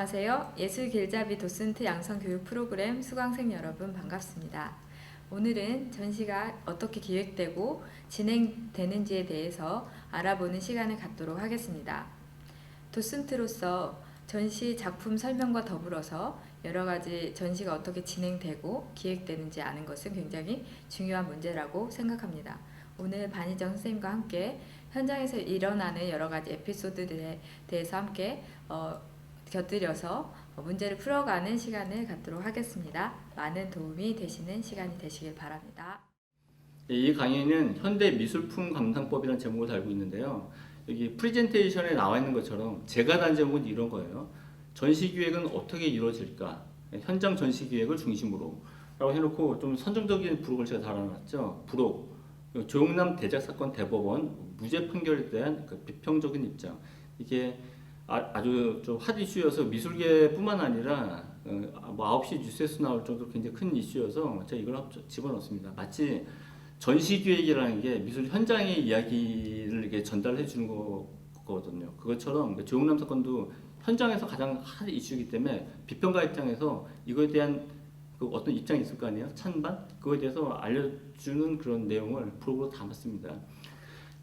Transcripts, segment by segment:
안녕하세요. 예술길잡이 도슨트 양성교육 프로그램 수강생 여러분 반갑습니다. 오늘은 전시가 어떻게 기획되고 진행되는지에 대해서 알아보는 시간을 갖도록 하겠습니다. 도슨트로서 전시 작품 설명과 더불어서 여러 가지 전시가 어떻게 진행되고 기획되는지 아는 것은 굉장히 중요한 문제라고 생각합니다. 오늘 반희정 선생님과 함께 현장에서 일어나는 여러 가지 에피소드들에 대해서 함께 곁들여서 문제를 풀어가는 시간을 갖도록 하겠습니다. 많은 도움이 되시는 시간이 되시길 바랍니다. 이 강의는 현대 미술품 감상법이라는 제목을 달고 있는데요. 여기 프레젠테이션에 나와 있는 것처럼 제가 단 제목은 이런 거예요. 전시 기획은 어떻게 이루어질까? 현장 전시 기획을 중심으로 라고 해놓고 좀 선정적인 부록을 제가 달아놨죠. 부록, 조영남 대작 사건 대법원 무죄 판결에 대한 그 비평적인 입장. 이게 아주 좀 핫 이슈여서 미술계뿐만 아니라 뭐 9시 뉴스에서 나올 정도로 굉장히 큰 이슈여서 제가 이걸 집어넣습니다. 마치 전시 기획이라는 게 미술 현장의 이야기를 이렇게 전달해 주는 거거든요. 그것처럼 조영남 사건도 현장에서 가장 핫 이슈이기 때문에 비평가 입장에서 이거에 대한 그 어떤 입장이 있을 거 아니에요? 찬반? 그거에 대해서 알려주는 그런 내용을 프로그램으로 담았습니다.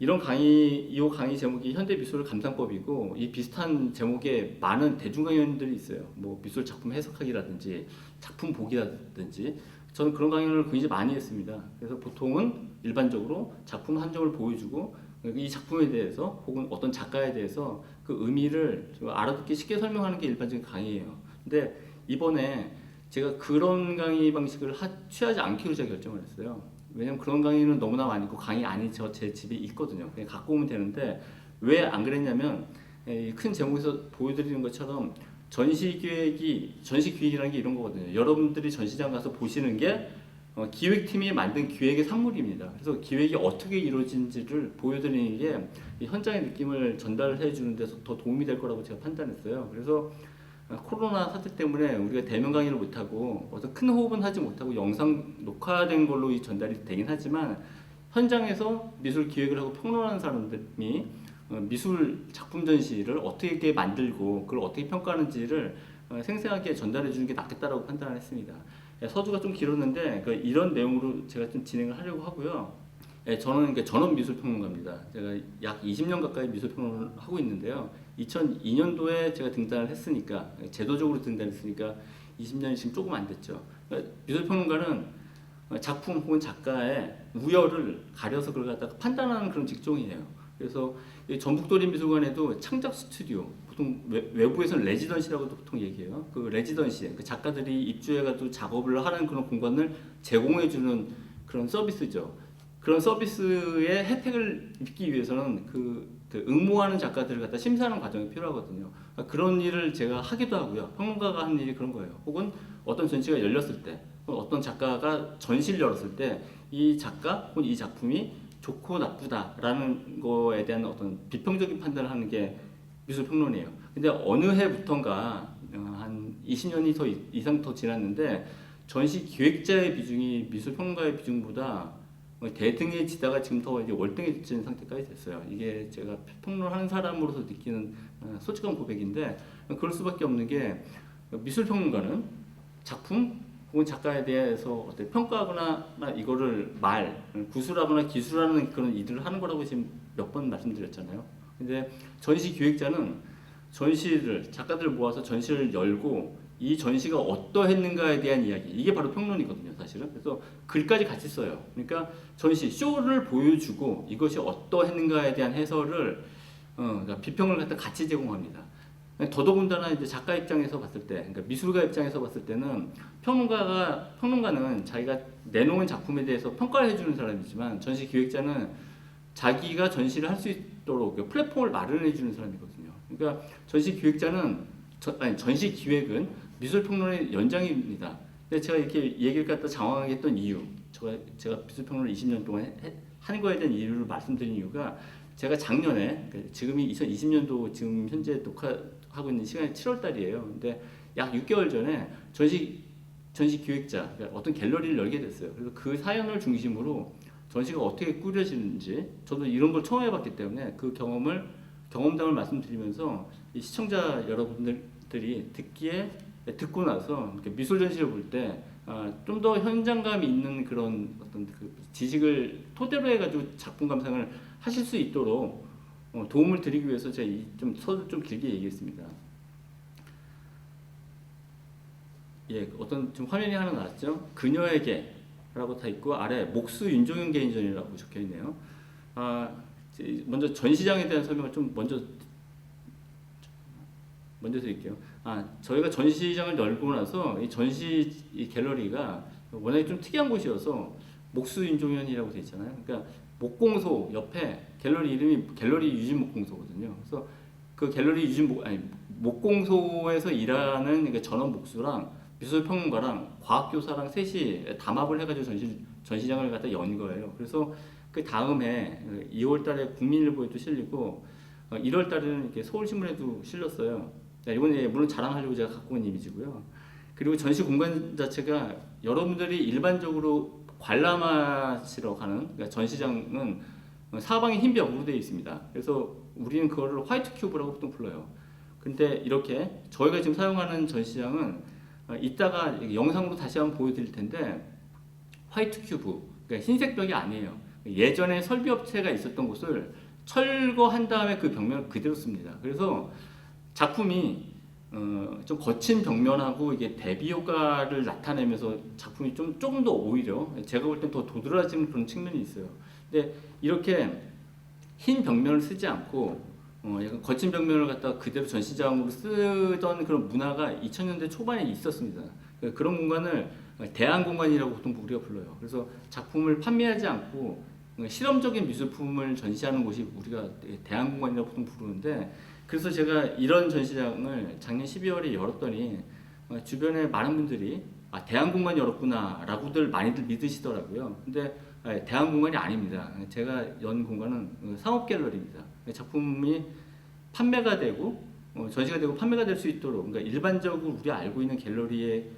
이 강의 제목이 현대미술 감상법이고, 이 비슷한 제목에 많은 대중 강연들이 있어요. 뭐 미술 작품 해석하기라든지 작품 보기라든지 저는 그런 강연을 굉장히 많이 했습니다. 그래서 보통은 일반적으로 작품 한 점을 보여주고 이 작품에 대해서 혹은 어떤 작가에 대해서 그 의미를 좀 알아듣기 쉽게 설명하는 게 일반적인 강의예요. 근데 이번에 제가 그런 강의 방식을 취하지 않기로 제가 결정을 했어요. 왜냐면 그런 강의는 너무나 많이 있고 강의 안이 제 집에 있거든요. 그냥 갖고 오면 되는데 왜 안 그랬냐면 큰 제목에서 보여드리는 것처럼 전시 기획이라는 게 이런 거거든요. 여러분들이 전시장 가서 보시는 게 기획팀이 만든 기획의 산물입니다. 그래서 기획이 어떻게 이루어진지를 보여드리는 게 현장의 느낌을 전달해 주는 데서 더 도움이 될 거라고 제가 판단했어요. 그래서 코로나 사태 때문에 우리가 대면 강의를 못하고 어떤 큰 호흡은 하지 못하고 영상 녹화된 걸로 전달이 되긴 하지만 현장에서 미술 기획을 하고 평론하는 사람들이 미술 작품 전시를 어떻게 만들고 그걸 어떻게 평가하는지를 생생하게 전달해 주는 게 낫겠다라고 판단을 했습니다. 서두가 좀 길었는데 이런 내용으로 제가 좀 진행을 하려고 하고요. 저는 전업 미술평론가입니다. 제가 약 20년 가까이 미술평론을 하고 있는데요. 2002년도에 제가 등단을 했으니까, 제도적으로 등단했으니까 20년이 지금 조금 안 됐죠. 미술평론가는 작품 혹은 작가의 우열을 가려서 그걸 갖다가 판단하는 그런 직종이에요. 그래서 전북도립미술관에도 창작 스튜디오, 보통 외부에서는 레지던시라고도 보통 얘기해요. 그 레지던시, 그 작가들이 입주해가지고 작업을 하는 그런 공간을 제공해주는 그런 서비스죠. 그런 서비스의 혜택을 입기 위해서는 그 응모하는 작가들을 갖다 심사하는 과정이 필요하거든요. 그런 일을 제가 하기도 하고요. 평론가가 하는 일이 그런 거예요. 혹은 어떤 전시가 열렸을 때, 어떤 작가가 전시를 열었을 때 이 작가 혹은 이 작품이 좋고 나쁘다라는 거에 대한 어떤 비평적인 판단을 하는 게 미술평론이에요. 근데 어느 해부턴가 한 20년이 이상 더 지났는데 전시 기획자의 비중이 미술평론가의 비중보다 대등해지다가 지금 더 이제 월등해지는 상태까지 됐어요. 이게 제가 평론하는 사람으로서 느끼는 솔직한 고백인데, 그럴 수밖에 없는 게 미술평론가는 작품 혹은 작가에 대해서 어떻게 평가하거나 이거를 구술하거나 기술하는 그런 일을 하는 거라고 지금 몇 번 말씀드렸잖아요. 근데 전시 기획자는 작가들을 모아서 전시를 열고 이 전시가 어떠했는가에 대한 이야기, 이게 바로 평론이거든요, 사실은. 그래서 글까지 같이 써요. 그러니까 전시 쇼를 보여주고 이것이 어떠했는가에 대한 해설을 그러니까 비평을 갖다 같이 제공합니다. 더더군다나 이제 작가 입장에서 봤을 때, 그러니까 미술가 입장에서 봤을 때는 평론가는 자기가 내놓은 작품에 대해서 평가를 해주는 사람이지만 전시 기획자는 자기가 전시를 할 수 있도록 플랫폼을 마련해 주는 사람이거든요. 그러니까 전시 기획은 미술평론의 연장입니다. 근데 제가 이렇게 얘기를 갖다 장황하게 했던 이유, 제가 미술평론을 20년 동안 하는 거에 대한 이유를 말씀드린 이유가, 제가 작년에, 지금이 2020년도 지금 현재 녹화하고 있는 시간이 7월 달이에요. 근데 약 6개월 전에 전시 기획자, 그러니까 어떤 갤러리를 열게 됐어요. 그래서 그 사연을 중심으로 전시가 어떻게 꾸려지는지, 저도 이런 걸 처음 해봤기 때문에 그 경험담을 말씀드리면서 이 시청자 여러분들 분들이 듣고 나서 이렇게 미술 전시를 볼 때 좀 더 현장감이 있는 그런 어떤 그 지식을 토대로 해가지고 작품 감상을 하실 수 있도록 도움을 드리기 위해서 제가 좀 서두 좀 길게 얘기했습니다. 예, 어떤 지금 화면이 하나 나왔죠? 그녀에게라고 다 있고 아래 목수 윤종현 개인전이라고 적혀 있네요. 먼저 전시장에 대한 설명을 좀 먼저 드릴게요. 저희가 전시장을 열고 나서 이 갤러리가 워낙에 좀 특이한 곳이어서 목수 윤종현이라고 돼 있잖아요. 그러니까 목공소 옆에 갤러리 이름이 갤러리 유진목공소거든요. 그래서 그 갤러리 목공소에서 일하는 그러니까 전원 목수랑 미술평론가랑 과학교사랑 셋이 담합을 해가지고 전시장을 갖다 연 거예요. 그래서 그 다음에 2월달에 국민일보에도 실리고 1월달에는 이렇게 서울신문에도 실렸어요. 이건 물론 자랑하려고 제가 갖고 온 이미지고요. 그리고 전시 공간 자체가 여러분들이 일반적으로 관람하시러 가는 그러니까 전시장은 사방에 흰 벽으로 되어 있습니다. 그래서 우리는 그거를 화이트 큐브라고 보통 불러요. 근데 이렇게 저희가 지금 사용하는 전시장은 이따가 영상으로 다시 한번 보여드릴 텐데 화이트 큐브, 그러니까 흰색 벽이 아니에요. 예전에 설비업체가 있었던 곳을 철거한 다음에 그 벽면을 그대로 씁니다. 그래서 작품이 좀 거친 벽면하고 이게 대비 효과를 나타내면서 작품이 조금 더 오히려 제가 볼 땐 더 도드라지는 그런 측면이 있어요. 근데 이렇게 흰 벽면을 쓰지 않고 약간 거친 벽면을 갖다가 그대로 전시장으로 쓰던 그런 문화가 2000년대 초반에 있었습니다. 그런 공간을 대안공간이라고 보통 우리가 불러요. 그래서 작품을 판매하지 않고 실험적인 미술품을 전시하는 곳이 우리가 대안공간이라고 보통 부르는데, 그래서 제가 이런 전시장을 작년 12월에 열었더니 주변에 많은 분들이 대안공간이 열었구나 라고들 많이들 믿으시더라고요. 근데 대안공간이 아닙니다. 제가 연 공간은 상업갤러리입니다. 작품이 판매가 되고 전시가 되고 판매가 될 수 있도록, 그러니까 일반적으로 우리가 알고 있는 갤러리의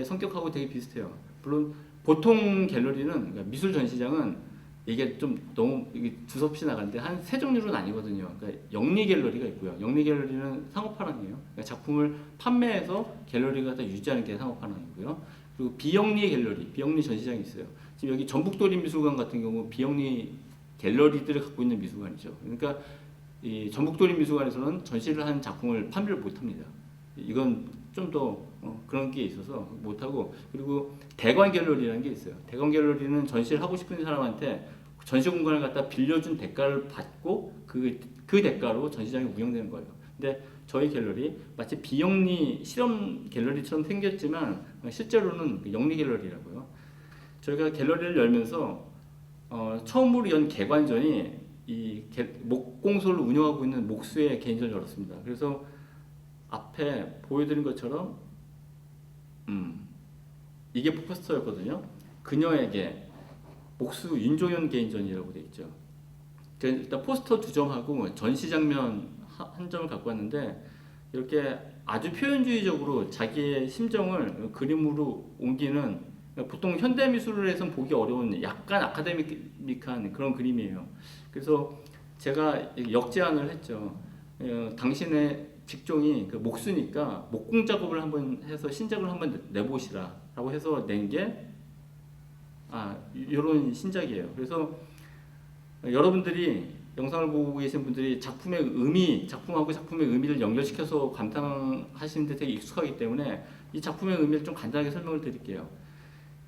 성격하고 되게 비슷해요. 물론 보통 갤러리는, 그러니까 미술 전시장은 이게 좀 너무 이게 두서없이 나가는데 한 세 종류로 나뉘거든요. 그러니까 영리 갤러리가 있고요. 영리 갤러리는 상업화랑이에요. 그러니까 작품을 판매해서 갤러리가 다 유지하는 게 상업화랑이고요. 그리고 비영리 갤러리, 비영리 전시장이 있어요. 지금 여기 전북도립미술관 같은 경우 비영리 갤러리들을 갖고 있는 미술관이죠. 그러니까 이 전북도립미술관에서는 전시를 한 작품을 판매를 못합니다. 이건 좀 더 그런 게 있어서 못하고, 그리고 대관 갤러리라는 게 있어요. 대관 갤러리는 전시를 하고 싶은 사람한테 전시 공간을 갖다 빌려준 대가를 받고 그 대가로 전시장이 운영되는 거예요. 근데 저희 갤러리 마치 비영리 실험 갤러리처럼 생겼지만 실제로는 영리 갤러리라고요. 저희가 갤러리를 열면서 처음으로 연 개관전이 이 목공소를 운영하고 있는 목수의 개인전을 열었습니다. 그래서 앞에 보여드린 것처럼 이게 포스터였거든요. 그녀에게 목수 윤종현 개인전이라고 되어 있죠. 제가 일단 포스터 2점하고 전시 장면 한 점을 갖고 왔는데, 이렇게 아주 표현주의적으로 자기의 심정을 그림으로 옮기는, 보통 현대미술에선 보기 어려운 약간 아카데믹한 그런 그림이에요. 그래서 제가 역제안을 했죠. 당신의 직종이 그 목수니까 목공 작업을 한번 해서 신작을 한번 내보시라 라고 해서 낸 게 이런 신작이에요. 그래서 여러분들이 영상을 보고 계신 분들이 작품의 의미, 작품하고 작품의 의미를 연결시켜서 감상하시는 데 되게 익숙하기 때문에 이 작품의 의미를 좀 간단하게 설명을 드릴게요.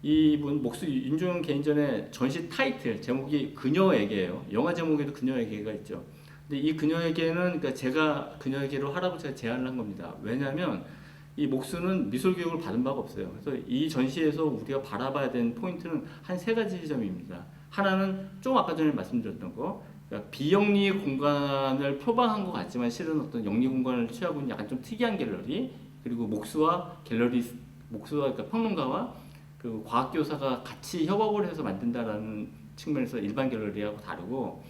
이분 목수 윤종현 개인전의 전시 타이틀 제목이 그녀에게예요. 영화 제목에도 그녀에게가 있죠. 근데 이 그녀에게는, 그러니까 제가 그녀에게로 하라고 제가 제안을 한 겁니다. 왜냐하면 이 목수는 미술 교육을 받은 바가 없어요. 그래서 이 전시에서 우리가 바라봐야 되는 포인트는 한 3가지 점입니다. 하나는 좀 아까 전에 말씀드렸던 거, 그러니까 비영리 공간을 표방한 것 같지만 실은 어떤 영리 공간을 취하고 있는 약간 좀 특이한 갤러리, 그리고 목수와 그러니까 평론가와 그 과학교사가 같이 협업을 해서 만든다라는 측면에서 일반 갤러리하고 다르고,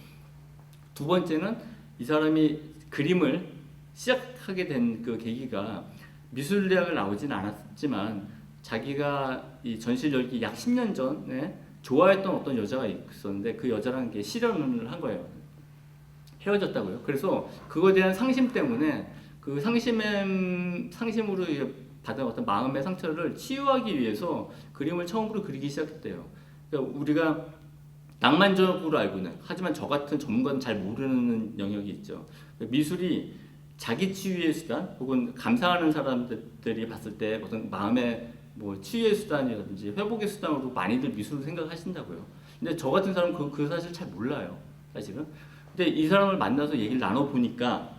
두 번째는 이 사람이 그림을 시작하게 된 그 계기가 미술대학을 나오진 않았지만 자기가 이 전시를 열기 약 10년 전에 좋아했던 어떤 여자가 있었는데 그 여자랑 이렇게 실연을 한 거예요. 헤어졌다고요. 그래서 그거에 대한 상심 때문에 그 상심으로 이제 받은 어떤 마음의 상처를 치유하기 위해서 그림을 처음으로 그리기 시작했대요. 그러니까 우리가 낭만적으로 알고는, 하지만 저 같은 전문가는 잘 모르는 영역이 있죠. 미술이 자기 치유의 수단, 혹은 감상하는 사람들이 봤을 때 어떤 마음의 뭐 치유의 수단이라든지 회복의 수단으로 많이들 미술을 생각하신다고요. 근데 저 같은 사람은 그 사실 잘 몰라요, 사실은. 근데 이 사람을 만나서 얘기를 나눠 보니까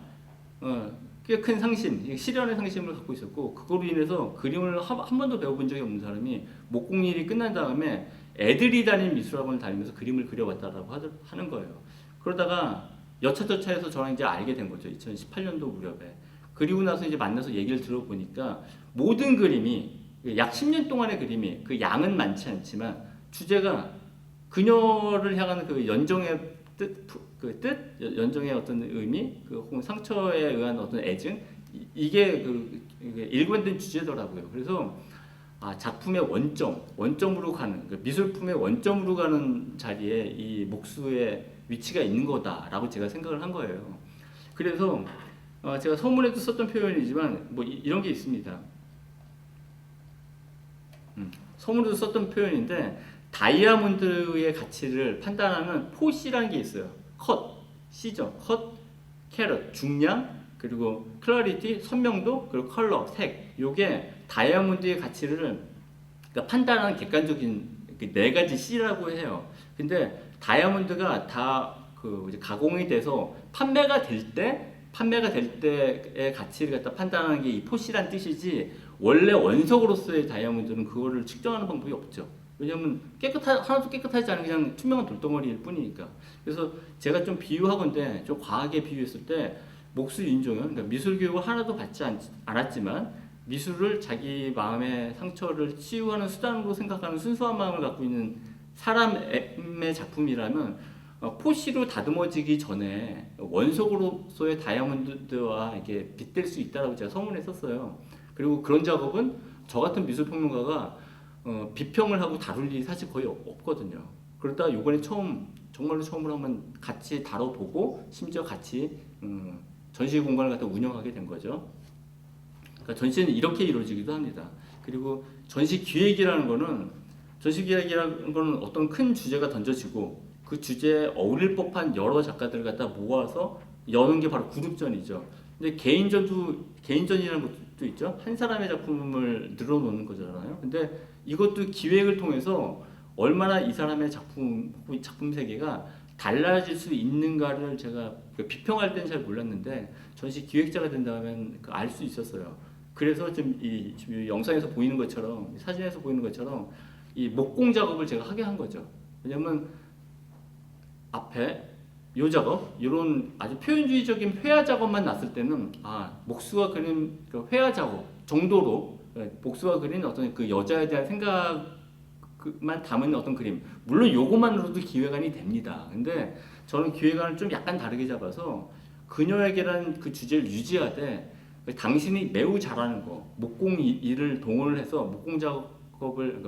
꽤 큰 상심, 실현의 상심을 갖고 있었고, 그거로 인해서 그림을 한 번도 배워본 적이 없는 사람이 목공일이 끝난 다음에 애들이 다니는 미술학원을 다니면서 그림을 그려봤다라고 하는 거예요. 그러다가 여차저차해서 저랑 이제 알게 된 거죠. 2018년도 무렵에. 그리고 나서 이제 만나서 얘기를 들어보니까 모든 그림이, 약 10년 동안의 그림이, 그 양은 많지 않지만 주제가 그녀를 향하는 그 연정의 연정의 어떤 의미, 혹은 상처에 의한 어떤 애증, 이게 이게 일관된 주제더라고요. 그래서 작품의 원점으로 가는, 미술품의 원점으로 가는 자리에 이 목수의 위치가 있는 거다라고 제가 생각을 한 거예요. 그래서 제가 서문에도 썼던 표현이지만 뭐 이런 게 있습니다. 서문에도 썼던 표현인데, 다이아몬드의 가치를 판단하는 포시라는 게 있어요. 컷, C죠. 컷, 캐럿, 중량, 그리고 클래리티, 선명도, 그리고 컬러, 색. 요게 다이아몬드의 가치를, 그러니까 판단하는 객관적인 네 가지 C라고 해요. 근데 다이아몬드가 다 이제 가공이 돼서 판매가 될 때의 가치를 갖다 판단하는 게 이 포시란 뜻이지, 원래 원석으로서의 다이아몬드는 그거를 측정하는 방법이 없죠. 왜냐면 하나도 깨끗하지 않은 그냥 투명한 돌덩어리일 뿐이니까. 그래서 제가 좀 비유하건대, 좀 과하게 비유했을 때, 목수 윤종현, 그러니까 미술 교육을 하나도 받지 않았지만 미술을 자기 마음의 상처를 치유하는 수단으로 생각하는 순수한 마음을 갖고 있는 사람의 작품이라면, 포시로 다듬어지기 전에 원석으로서의 다이아몬드와 이게 빗댈 수 있다라고 제가 서문에 썼어요. 그리고 그런 작업은 저 같은 미술평론가가 비평을 하고 다룰 일이 사실 거의 없거든요. 그러다 요번에 정말로 처음으로 한번 같이 다뤄보고, 심지어 같이 전시 공간을 갖다 운영하게 된 거죠. 그러니까 전시는 이렇게 이루어지기도 합니다. 그리고 전시 기획이라는 거는 어떤 큰 주제가 던져지고, 그 주제에 어울릴 법한 여러 작가들을 갖다 모아서 여는 게 바로 그룹전이죠. 근데 개인전이라는 것도 있죠. 한 사람의 작품을 늘어놓는 거잖아요. 근데 이것도 기획을 통해서 얼마나 이 사람의 작품 세계가 달라질 수 있는가를 제가 비평할 때는 잘 몰랐는데, 전시 기획자가 된다면 알 수 있었어요. 그래서 지금 이 영상에서 보이는 것처럼, 사진에서 보이는 것처럼 이 목공 작업을 제가 하게 한 거죠. 왜냐면 앞에 요 작업, 이런 아주 표현주의적인 회화 작업만 났을 때는 목수가 그린 그 회화 작업 정도로, 목수가 그린 어떤 그 여자에 대한 생각만 담은 어떤 그림, 물론 요것만으로도 기획안이 됩니다. 근데 저는 기획안을 좀 약간 다르게 잡아서, 그녀에게란 그 주제를 유지하되 당신이 매우 잘하는 거, 목공 일을 동원을 해서 목공 작업을,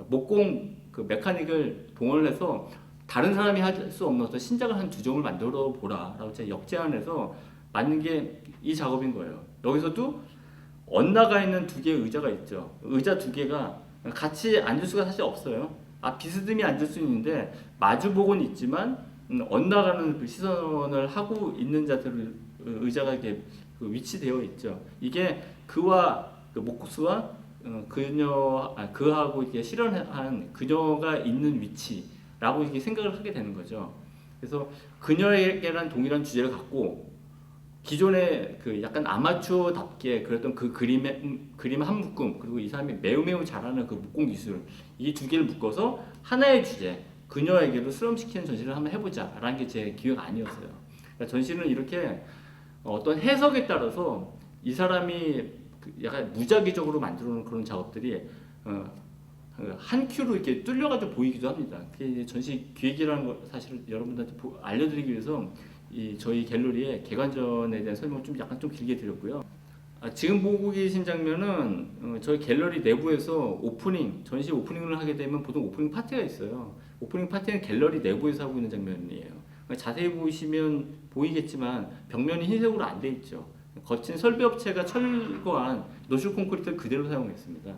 목공 그 메카닉을 동원을 해서 다른 사람이 할 수 없는 어떤 신작을 한 두 점을 만들어 보라라고 제가 역제안해서 만든 게 이 작업인 거예요. 여기서도 엇나가 있는 두 개의 의자가 있죠. 의자 두 개가 같이 앉을 수가 사실 없어요. 비스듬히 앉을 수 있는데 마주보고는 있지만 엇나가는 그 시선을 하고 있는 자세로 의자가 이렇게 위치되어 있죠. 이게 그와 목수와 그하고 이렇게 실현한 그녀가 있는 위치라고 이렇게 생각을 하게 되는 거죠. 그래서 그녀에게란 동일한 주제를 갖고, 기존의 그 약간 아마추어답게 그랬던 그 그림 한 묶음, 그리고 이 사람이 매우 잘하는 그 목공 기술, 이 두 개를 묶어서 하나의 주제, 그녀에게도 실험시키는 전시를 한번 해보자라는 게 제 기획안이었어요. 그러니까 전시는 이렇게 어떤 해석에 따라서 이 사람이 약간 무작위적으로 만들어 놓은 그런 작업들이 한 큐로 이렇게 뚫려가지고 보이기도 합니다. 그게 전시 기획이라는 거 사실 여러분들한테 알려드리기 위해서 저희 갤러리의 개관전에 대한 설명을 좀 길게 드렸고요. 지금 보고 계신 장면은 저희 갤러리 내부에서 전시 오프닝을 하게 되면 보통 오프닝 파티가 있어요. 오프닝 파티는 갤러리 내부에서 하고 있는 장면이에요. 자세히 보시면 보이겠지만 벽면이 흰색으로 안 돼 있죠. 거친 설비 업체가 철거한 노출 콘크리트를 그대로 사용했습니다.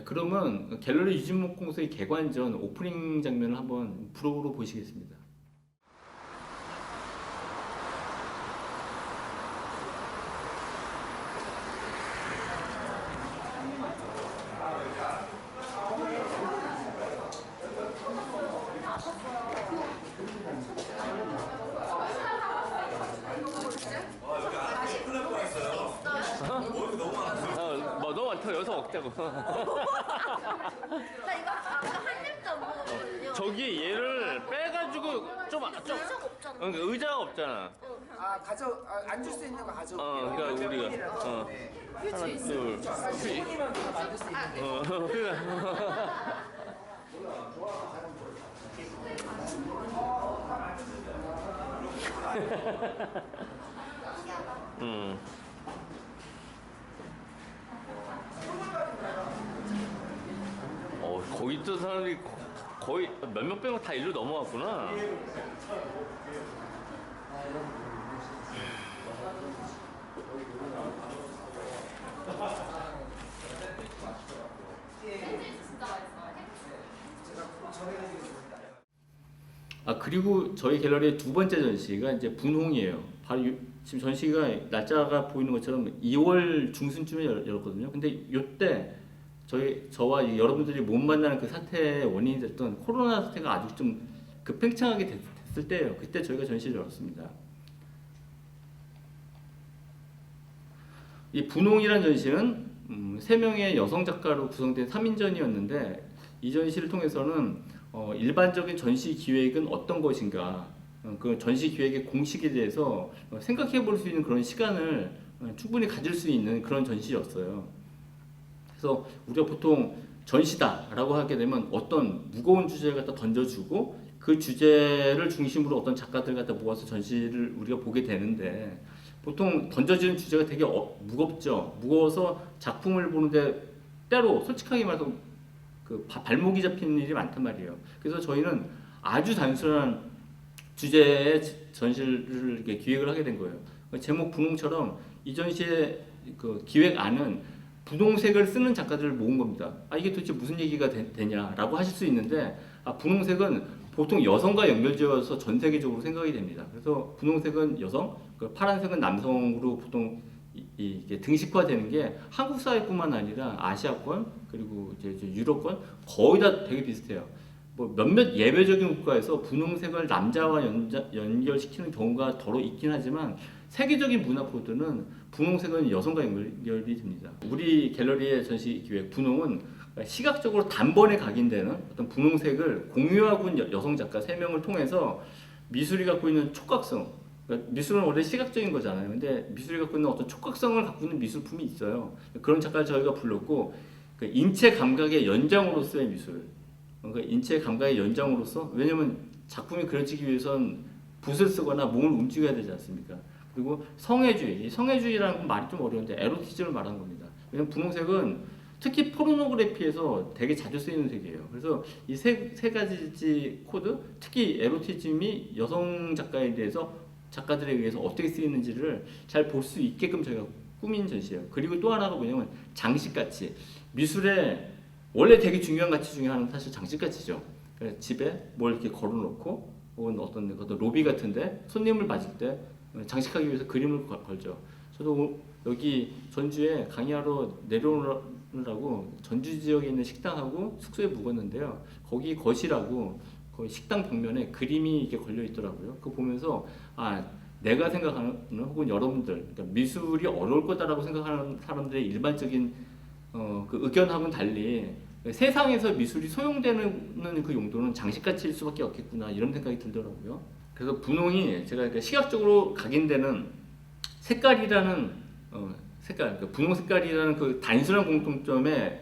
그러면 갤러리 유진목공소의 개관전 오프닝 장면을 한번 프로로 보시겠습니다. 뭐 너무 많다. 여기서 먹자고. 나 이거 아까 한 입도 안 먹었거든요. 저기 얘를 빼가지고 좀 의자가 없잖아. 그러니까 의자가 없잖아. 앉을 수 있는 거 가져. 그러니까 우리가 하나 둘 손님은 다 만들 수 있는데. 그러니까. 거기 있던 사람들이 거의 몇몇 빼고 다 일로 넘어왔구나. 그리고 저희 갤러리의 두 번째 전시가 이제 분홍이에요. 바로 지금 전시가 날짜가 보이는 것처럼 2월 중순쯤에 열었거든요. 근데 이때 저와 여러분들이 못 만나는 그 사태의 원인이 됐던 코로나 사태가 아주 좀 팽창하게 됐을 때예요. 그때 저희가 전시를 열었습니다. 이 분홍이라는 전시는 3명의 여성 작가로 구성된 3인전이었는데 이 전시를 통해서는 일반적인 전시 기획은 어떤 것인가, 그 전시 기획의 공식에 대해서 생각해 볼 수 있는 그런 시간을 충분히 가질 수 있는 그런 전시였어요. 그래서 우리가 보통 전시다라고 하게 되면 어떤 무거운 주제를 갖다 던져주고 그 주제를 중심으로 어떤 작가들 갖다 모아서 전시를 우리가 보게 되는데, 보통 던져지는 주제가 되게 무겁죠. 무거워서 작품을 보는데 때로 솔직하게 말해서 그 발목이 잡히는 일이 많단 말이에요. 그래서 저희는 아주 단순한 주제의 전시를 이렇게 기획을 하게 된 거예요. 제목 분홍처럼 이 전시의 그 기획안은 분홍색을 쓰는 작가들을 모은 겁니다. 이게 도대체 무슨 얘기가 되냐라고 하실 수 있는데, 분홍색은 보통 여성과 연결되어서 전 세계적으로 생각이 됩니다. 그래서 분홍색은 여성, 파란색은 남성으로 보통 이게 등식화되는 게 한국 사회뿐만 아니라 아시아권 그리고 이제 유럽권 거의 다 되게 비슷해요. 뭐 몇몇 예외적인 국가에서 분홍색을 남자와 연결시키는 경우가 더러 있긴 하지만 세계적인 문화 코드는 분홍색은 여성과 연결이 됩니다. 우리 갤러리의 전시 기획 분홍은 시각적으로 단번에 각인되는 어떤 분홍색을 공유하고 있는 여성 작가 3명을 통해서 미술이 갖고 있는 촉각성, 그러니까 미술은 원래 시각적인 거잖아요. 근데 미술이 갖고 있는 어떤 촉각성을 갖고 있는 미술품이 있어요. 그런 작가를 저희가 불렀고, 인체 감각의 연장으로서의 미술, 그러니까 인체 감각의 연장으로서, 왜냐면 작품이 그려지기 위해선 붓을 쓰거나 몸을 움직여야 되지 않습니까? 그리고 성애주의, 이 성애주의라는 건 말이 좀 어려운데 에로티즘을 말하는 겁니다. 왜냐면 분홍색은 특히 포르노그래피에서 되게 자주 쓰이는 색이에요. 그래서 이 세 가지 코드, 특히 에로티즘이 여성 작가에 대해서 작가들에 의해서 어떻게 쓰이는지를 잘 볼 수 있게끔 저희가 꾸민 전시예요. 그리고 또 하나가 뭐냐면 장식가치. 미술에 원래 되게 중요한 가치 중에 하나는 사실 장식가치죠. 그러니까 집에 뭘 이렇게 걸어놓고 혹은 어떤 로비 같은데 손님을 맞을 때 장식하기 위해서 그림을 걸죠. 저도 여기 전주에 강의하러 내려오느라고 전주 지역에 있는 식당하고 숙소에 묵었는데요. 거기 거실하고 거기 식당 벽면에 그림이 이렇게 걸려 있더라고요. 그거 보면서 내가 생각하는 혹은 여러분들, 그러니까 미술이 어려울 거다라고 생각하는 사람들의 일반적인 그 의견하고는 달리 세상에서 미술이 소용되는 그 용도는 장식가치일 수밖에 없겠구나, 이런 생각이 들더라고요. 그래서 분홍이 제가 시각적으로 각인되는 색깔이라는 그러니까 분홍 색깔이라는 그 단순한 공통점을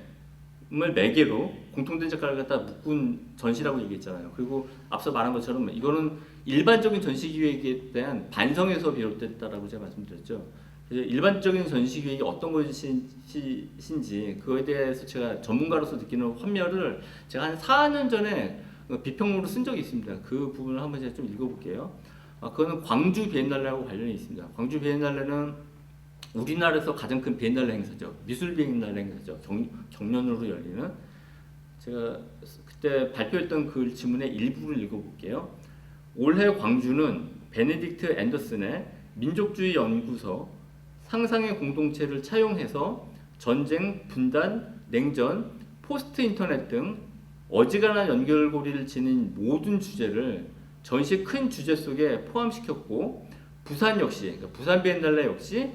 매개로 공통된 색깔을 갖다 묶은 전시라고 얘기했잖아요. 그리고 앞서 말한 것처럼 이거는 일반적인 전시 기획에 대한 반성에서 비롯됐다라고 제가 말씀드렸죠. 그래서 일반적인 전시 기획이 어떤 것인지 그거에 대해서 제가 전문가로서 느끼는 환멸을 제가 한 4년 전에 비평문으로 쓴 적이 있습니다. 그 부분을 한번 제가 좀 읽어볼게요. 그거는 광주 비엔날레하고 관련이 있습니다. 광주 비엔날레는 우리나라에서 가장 큰 비엔날레 행사죠. 미술 비엔날레 행사죠. 경년으로 열리는. 제가 그때 발표했던 그 지문의 일부를 읽어볼게요. 올해 광주는 베네딕트 앤더슨의 민족주의 연구서 상상의 공동체를 차용해서 전쟁, 분단, 냉전, 포스트 인터넷 등 어지간한 연결고리를 지닌 모든 주제를 전시 큰 주제 속에 포함시켰고, 부산 역시, 그러니까 부산 비엔날레 역시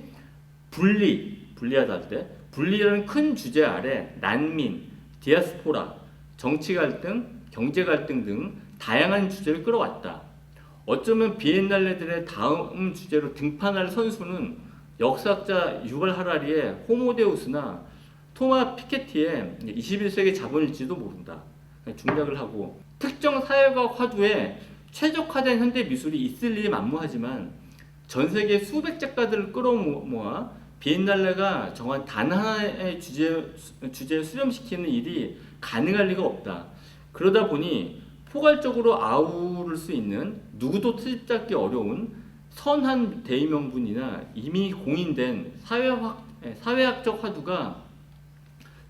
분리하다 할 때 분리라는 큰 주제 아래 난민, 디아스포라, 정치 갈등, 경제 갈등 등 다양한 주제를 끌어왔다. 어쩌면 비엔날레들의 다음 주제로 등판할 선수는 역사학자 유발 하라리의 호모데우스나 토마 피케티의 21세기 자본일지도 모른다. 중략을 하고, 특정 사회과학 화두에 최적화된 현대 미술이 있을 일이 만무하지만 전 세계 수백 작가들을 끌어모아 비엔날레가 정한 단 하나의 주제에 수렴시키는 일이 가능할 리가 없다. 그러다 보니 포괄적으로 아우를 수 있는 누구도 트집잡기 어려운 선한 대의명분이나 이미 공인된 사회학적 화두가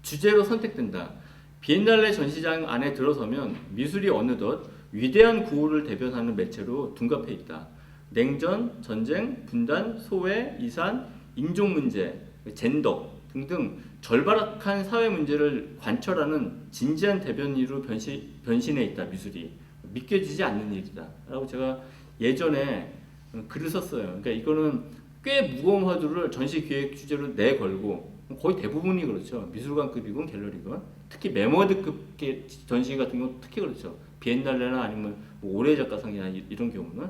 주제로 선택된다. 비엔날레 전시장 안에 들어서면 미술이 어느덧 위대한 구호를 대변하는 매체로 둔갑해 있다. 냉전, 전쟁, 분단, 소외, 이산, 인종 문제, 젠더 등등 절박한 사회 문제를 관철하는 진지한 대변인으로 변신해 있다. 미술이 믿겨지지 않는 일이다 라고 제가 예전에 글을 썼어요. 그러니까 이거는 꽤 무거운 화두를 전시 기획 주제로 내걸고, 거의 대부분이 그렇죠. 미술관급이건 갤러리건, 특히 메모드급 전시 같은 경우 특히 그렇죠. 비엔날레나 아니면 뭐 올해 작가상이나 이런 경우는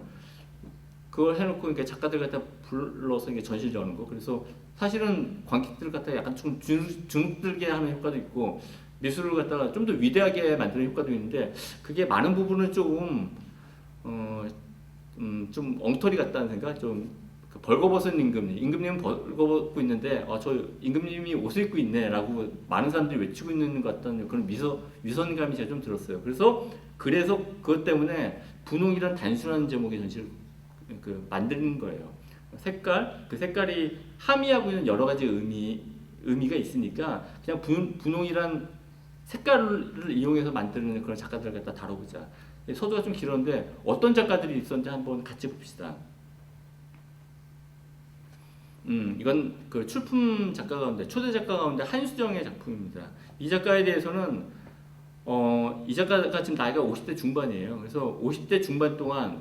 그걸 해놓고 이렇게 작가들 갖다 불러서 이게 전시를 여는 거. 그래서 사실은 관객들 갖다 약간 좀 주눅들게 하는 효과도 있고, 미술을 갖다가 좀 더 위대하게 만드는 효과도 있는데, 그게 많은 부분은 좀 엉터리 같다는 생각. 좀 벌거벗은 임금님은 벌거벗고 있는데 저 임금님이 옷을 입고 있네라고 많은 사람들이 외치고 있는 것 같다는 그런 위선감이 제가 좀 들었어요. 그래서 그것 때문에 분홍이란 단순한 제목의 전시를 만드는 거예요. 그 색깔이 함의하고 있는 여러 가지 의미가 있으니까 그냥 분홍이란 색깔을 이용해서 만드는 그런 작가들을 갖다 다뤄보자. 서두가 좀 길었는데 어떤 작가들이 있었는지 한번 같이 봅시다. 이건 그 출품 작가 가운데, 초대 작가 가운데 한수정의 작품입니다. 이 작가에 대해서는 이 작가가 지금 나이가 50대 중반이에요. 그래서 50대 중반 동안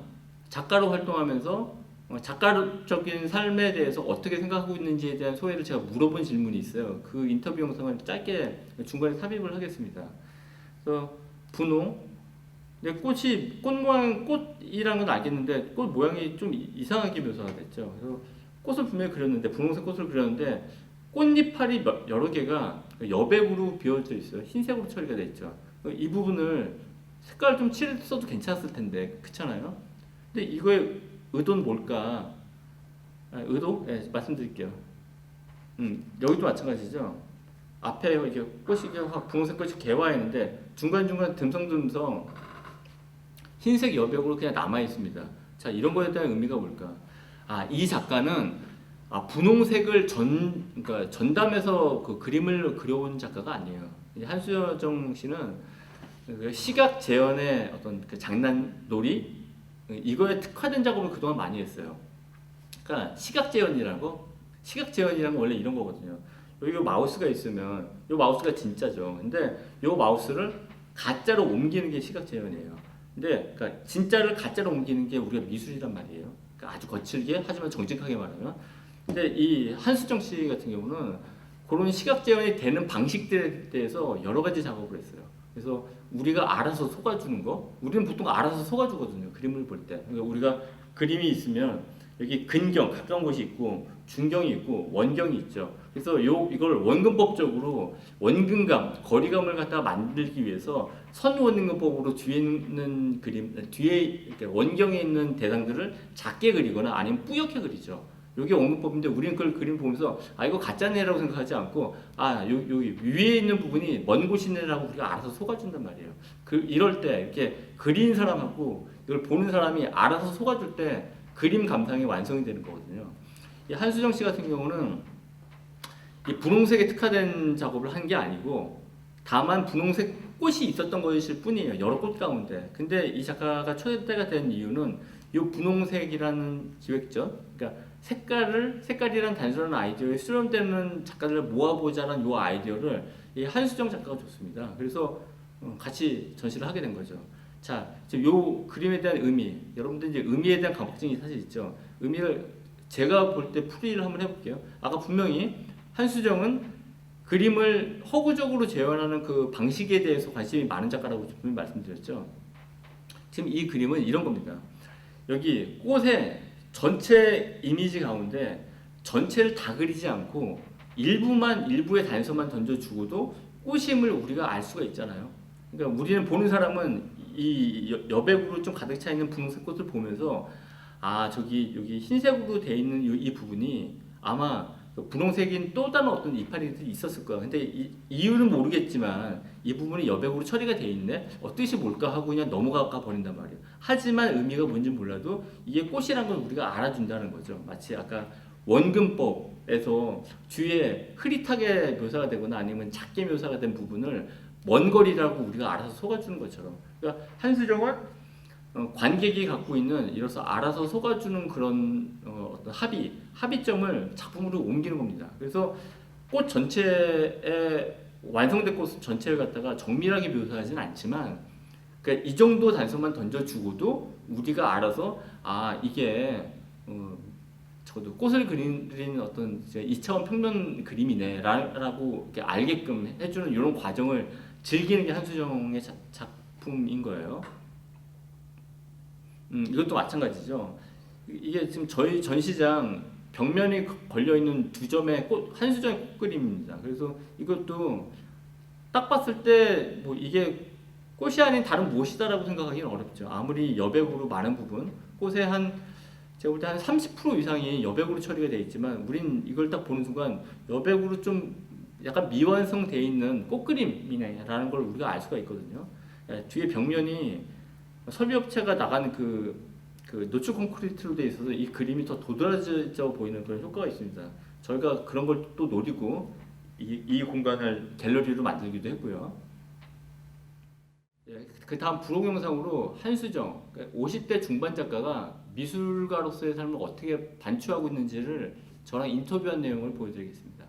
작가로 활동하면서 작가적인 삶에 대해서 어떻게 생각하고 있는지에 대한 소회를 제가 물어본 질문이 있어요. 그 인터뷰 영상을 짧게 중간에 삽입을 하겠습니다. 그래서 분홍, 근데 꽃 모양, 꽃이라는 건 알겠는데 꽃 모양이 좀 이상하게 묘사가 됐죠. 그래서 꽃을 분명히 그렸는데, 분홍색 꽃을 그렸는데 꽃잎알이 여러 개가 여백으로 비어져 있어요. 흰색으로 처리가 돼 있죠. 이 부분을 색깔 좀 칠했어도 괜찮았을 텐데, 그렇잖아요. 근데 이거의 의도는 뭘까? 의도? 네, 말씀드릴게요. 여기도 마찬가지죠. 앞에 이렇게 꽃이 확 분홍색 꽃이 개화했는데 중간중간 듬성듬성 흰색 여백으로 그냥 남아 있습니다. 자, 이런 거에 대한 의미가 뭘까? 이 작가는 분홍색을 그러니까 전담해서 그 그림을 그려온 작가가 아니에요. 한수정 씨는 시각 재현의 어떤 그 장난놀이, 이거에 특화된 작업을 그동안 많이 했어요. 그러니까 시각 재현이라는 건 원래 이런 거거든요. 여기 마우스가 있으면 이 마우스가 진짜죠. 근데 이 마우스를 가짜로 옮기는 게 시각 재현이에요. 근데 그러니까 진짜를 가짜로 옮기는 게 우리가 미술이란 말이에요. 그러니까 아주 거칠게 하지만 정직하게 말하면. 근데 이 한수정 씨 같은 경우는 그런 시각 재현이 되는 방식들에 대해서 여러 가지 작업을 했어요. 그래서 우리가 알아서 속아주는 거, 우리는 보통 알아서 속아주거든요. 그림을 볼 때. 그러니까 우리가 그림이 있으면 여기 근경, 가까운 곳이 있고 중경이 있고 원경이 있죠. 그래서 이걸 원근법적으로 원근감, 거리감을 갖다가 만들기 위해서 선원근법으로 뒤에 있는 뒤에 원경에 있는 대상들을 작게 그리거나 아니면 뿌옇게 그리죠. 이게 원근법인데 우리는 그걸 그림 보면서 이거 가짜네라고 생각하지 않고 여기 위에 있는 부분이 먼 곳이네라고 우리가 알아서 속아준단 말이에요. 이럴 때 이렇게 그린 사람하고 이걸 보는 사람이 알아서 속아줄 때 그림 감상이 완성이 되는 거거든요. 이 한수정 씨 같은 경우는 이 분홍색에 특화된 작업을 한 게 아니고 다만 분홍색 꽃이 있었던 것일 뿐이에요. 여러 꽃 가운데. 근데 이 작가가 초대가 된 이유는 이 분홍색이라는 기획전, 그러니까 색깔이란 단순한 아이디어에 수렴되는 작가들을 모아보자는 이 아이디어를 이 한수정 작가가 줬습니다. 그래서 같이 전시를 하게 된 거죠. 자, 지금 요 그림에 대한 의미, 여러분들 이제 의미에 대한 강박증이 사실 있죠. 의미를 제가 볼 때 풀이를 한번 해볼게요. 아까 분명히 한수정은 그림을 허구적으로 재현하는 그 방식에 대해서 관심이 많은 작가라고 분명히 말씀드렸죠. 지금 이 그림은 이런 겁니다. 여기 꽃의 전체 이미지 가운데 전체를 다 그리지 않고 일부의 단서만 던져주고도 꽃임을 우리가 알 수가 있잖아요. 그러니까 우리는 보는 사람은 이 여백으로 좀 가득 차 있는 분홍색 꽃을 보면서 아 저기 여기 흰색으로 돼 있는 이 부분이 아마 분홍색인 또 다른 어떤 이파리들이 있었을 거야. 근데 이유는 모르겠지만 이 부분이 여백으로 처리가 돼 있네. 뜻이 뭘까 하고 그냥 넘어가 버린단 말이에요. 하지만 의미가 뭔지 몰라도 이게 꽃이란 걸 우리가 알아준다는 거죠. 마치 아까 원근법에서 뒤에 흐릿하게 묘사가 되거나 아니면 작게 묘사가 된 부분을 먼 거리라고 우리가 알아서 속아주는 것처럼. 그러니까 한수정은 관객이 갖고 있는 이로써 알아서 속아주는 그런 어떤 합의점을 작품으로 옮기는 겁니다. 그래서 꽃 전체에 완성된 꽃 전체를 갖다가 정밀하게 묘사하지는 않지만, 그러니까 이 정도 단서만 던져주고도 우리가 알아서 아 이게 저도 꽃을 그리는 어떤 이제 2차원 평면 그림이네라고 이렇게 알게끔 해주는 이런 과정을 즐기는 게 한수정의 작품인 거예요. 이것도 마찬가지죠. 이게 지금 저희 전시장 벽면에 걸려 있는 두 점의 한수정의 꽃 그림입니다. 그래서 이것도 딱 봤을 때 뭐 이게 꽃이 아닌 다른 무엇이다라고 생각하기는 어렵죠. 아무리 여백으로 많은 부분, 꽃의 제가 볼 때 한 30% 이상이 여백으로 처리가 되어 있지만, 우린 이걸 딱 보는 순간 여백으로 좀 약간 미완성되어 있는 꽃 그림이네라는 걸 우리가 알 수가 있거든요. 뒤에 벽면이 설비업체가 나간 그 노출 콘크리트로 되어 있어서 이 그림이 더 도드라져 보이는 그런 효과가 있습니다. 저희가 그런 걸 또 노리고 이 공간을 갤러리로 만들기도 했고요. 그 다음 부록 영상으로 한수정, 50대 중반 작가가 미술가로서의 삶을 어떻게 반추하고 있는지를 저랑 인터뷰한 내용을 보여드리겠습니다.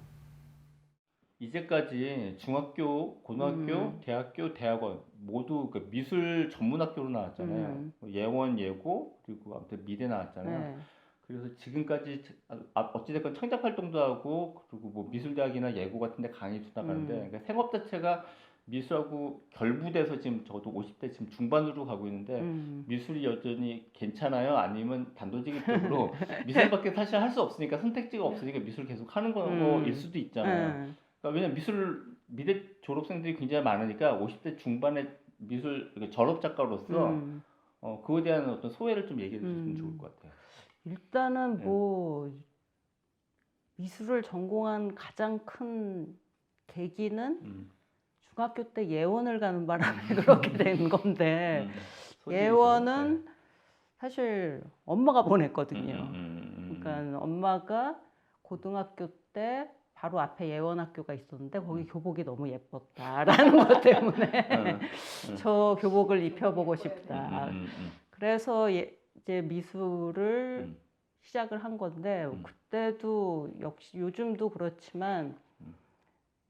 이제까지 중학교, 고등학교, 대학교, 대학원 모두 그 미술 전문학교로 나왔잖아요. 예원, 예고, 그리고 아무튼 미대 나왔잖아요. 네. 그래서 지금까지 어찌됐건 창작 활동도 하고, 그리고 뭐 미술대학이나 예고 같은 데 강의도 나가는데, 그러니까 생업 자체가 미술하고 결부돼서 지금 저도 50대 지금 중반으로 가고 있는데, 미술이 여전히 괜찮아요? 아니면 단도직입적으로 미술밖에 사실 할 수 없으니까, 선택지가 없으니까 미술 계속 하는 거일 수도 있잖아요. 그러니까 왜냐면 미대 졸업생들이 굉장히 많으니까 50대 중반의 미술 졸업 작가로서 그거에 대한 어떤 소회를 좀 얘기해 주시면 좋을 것 같아요. 일단은 뭐 미술을 전공한 가장 큰 계기는 중학교 때 예원을 가는 바람에 그렇게 된 건데, 예원은 사실 엄마가 보냈거든요. 그러니까 엄마가 고등학교 때 바로 앞에 예원학교가 있었는데 거기 교복이 너무 예뻤다라는 것 때문에 저 교복을 입혀보고 싶다. 그래서 이제 미술을 시작을 한 건데, 그때도 역시 요즘도 그렇지만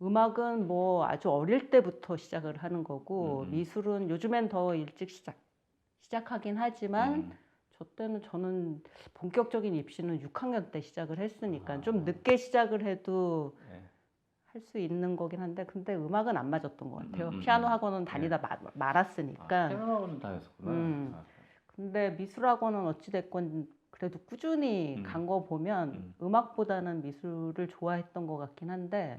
음악은 뭐 아주 어릴 때부터 시작을 하는 거고, 미술은 요즘엔 더 일찍 시작하긴 하지만 저 때는 저는 본격적인 입시는 6학년 때 시작을 했으니까 좀 늦게 시작을 해도 할 수 있는 거긴 한데, 근데 음악은 안 맞았던 것 같아요. 피아노 학원은 다니다 말았으니까. 피아노 학원은 다녔었구나. 근데 미술 학원은 어찌됐건 그래도 꾸준히 간 거 보면 음악보다는 미술을 좋아했던 것 같긴 한데,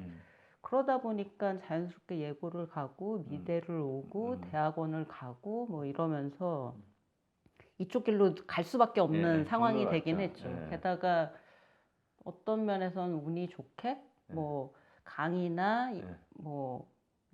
그러다 보니까 자연스럽게 예고를 가고 미대를 오고 대학원을 가고 뭐 이러면서 이쪽 길로 갈 수밖에 없는 상황이 되긴 했죠. 게다가 어떤 면에서는 운이 좋게 뭐 강의나 뭐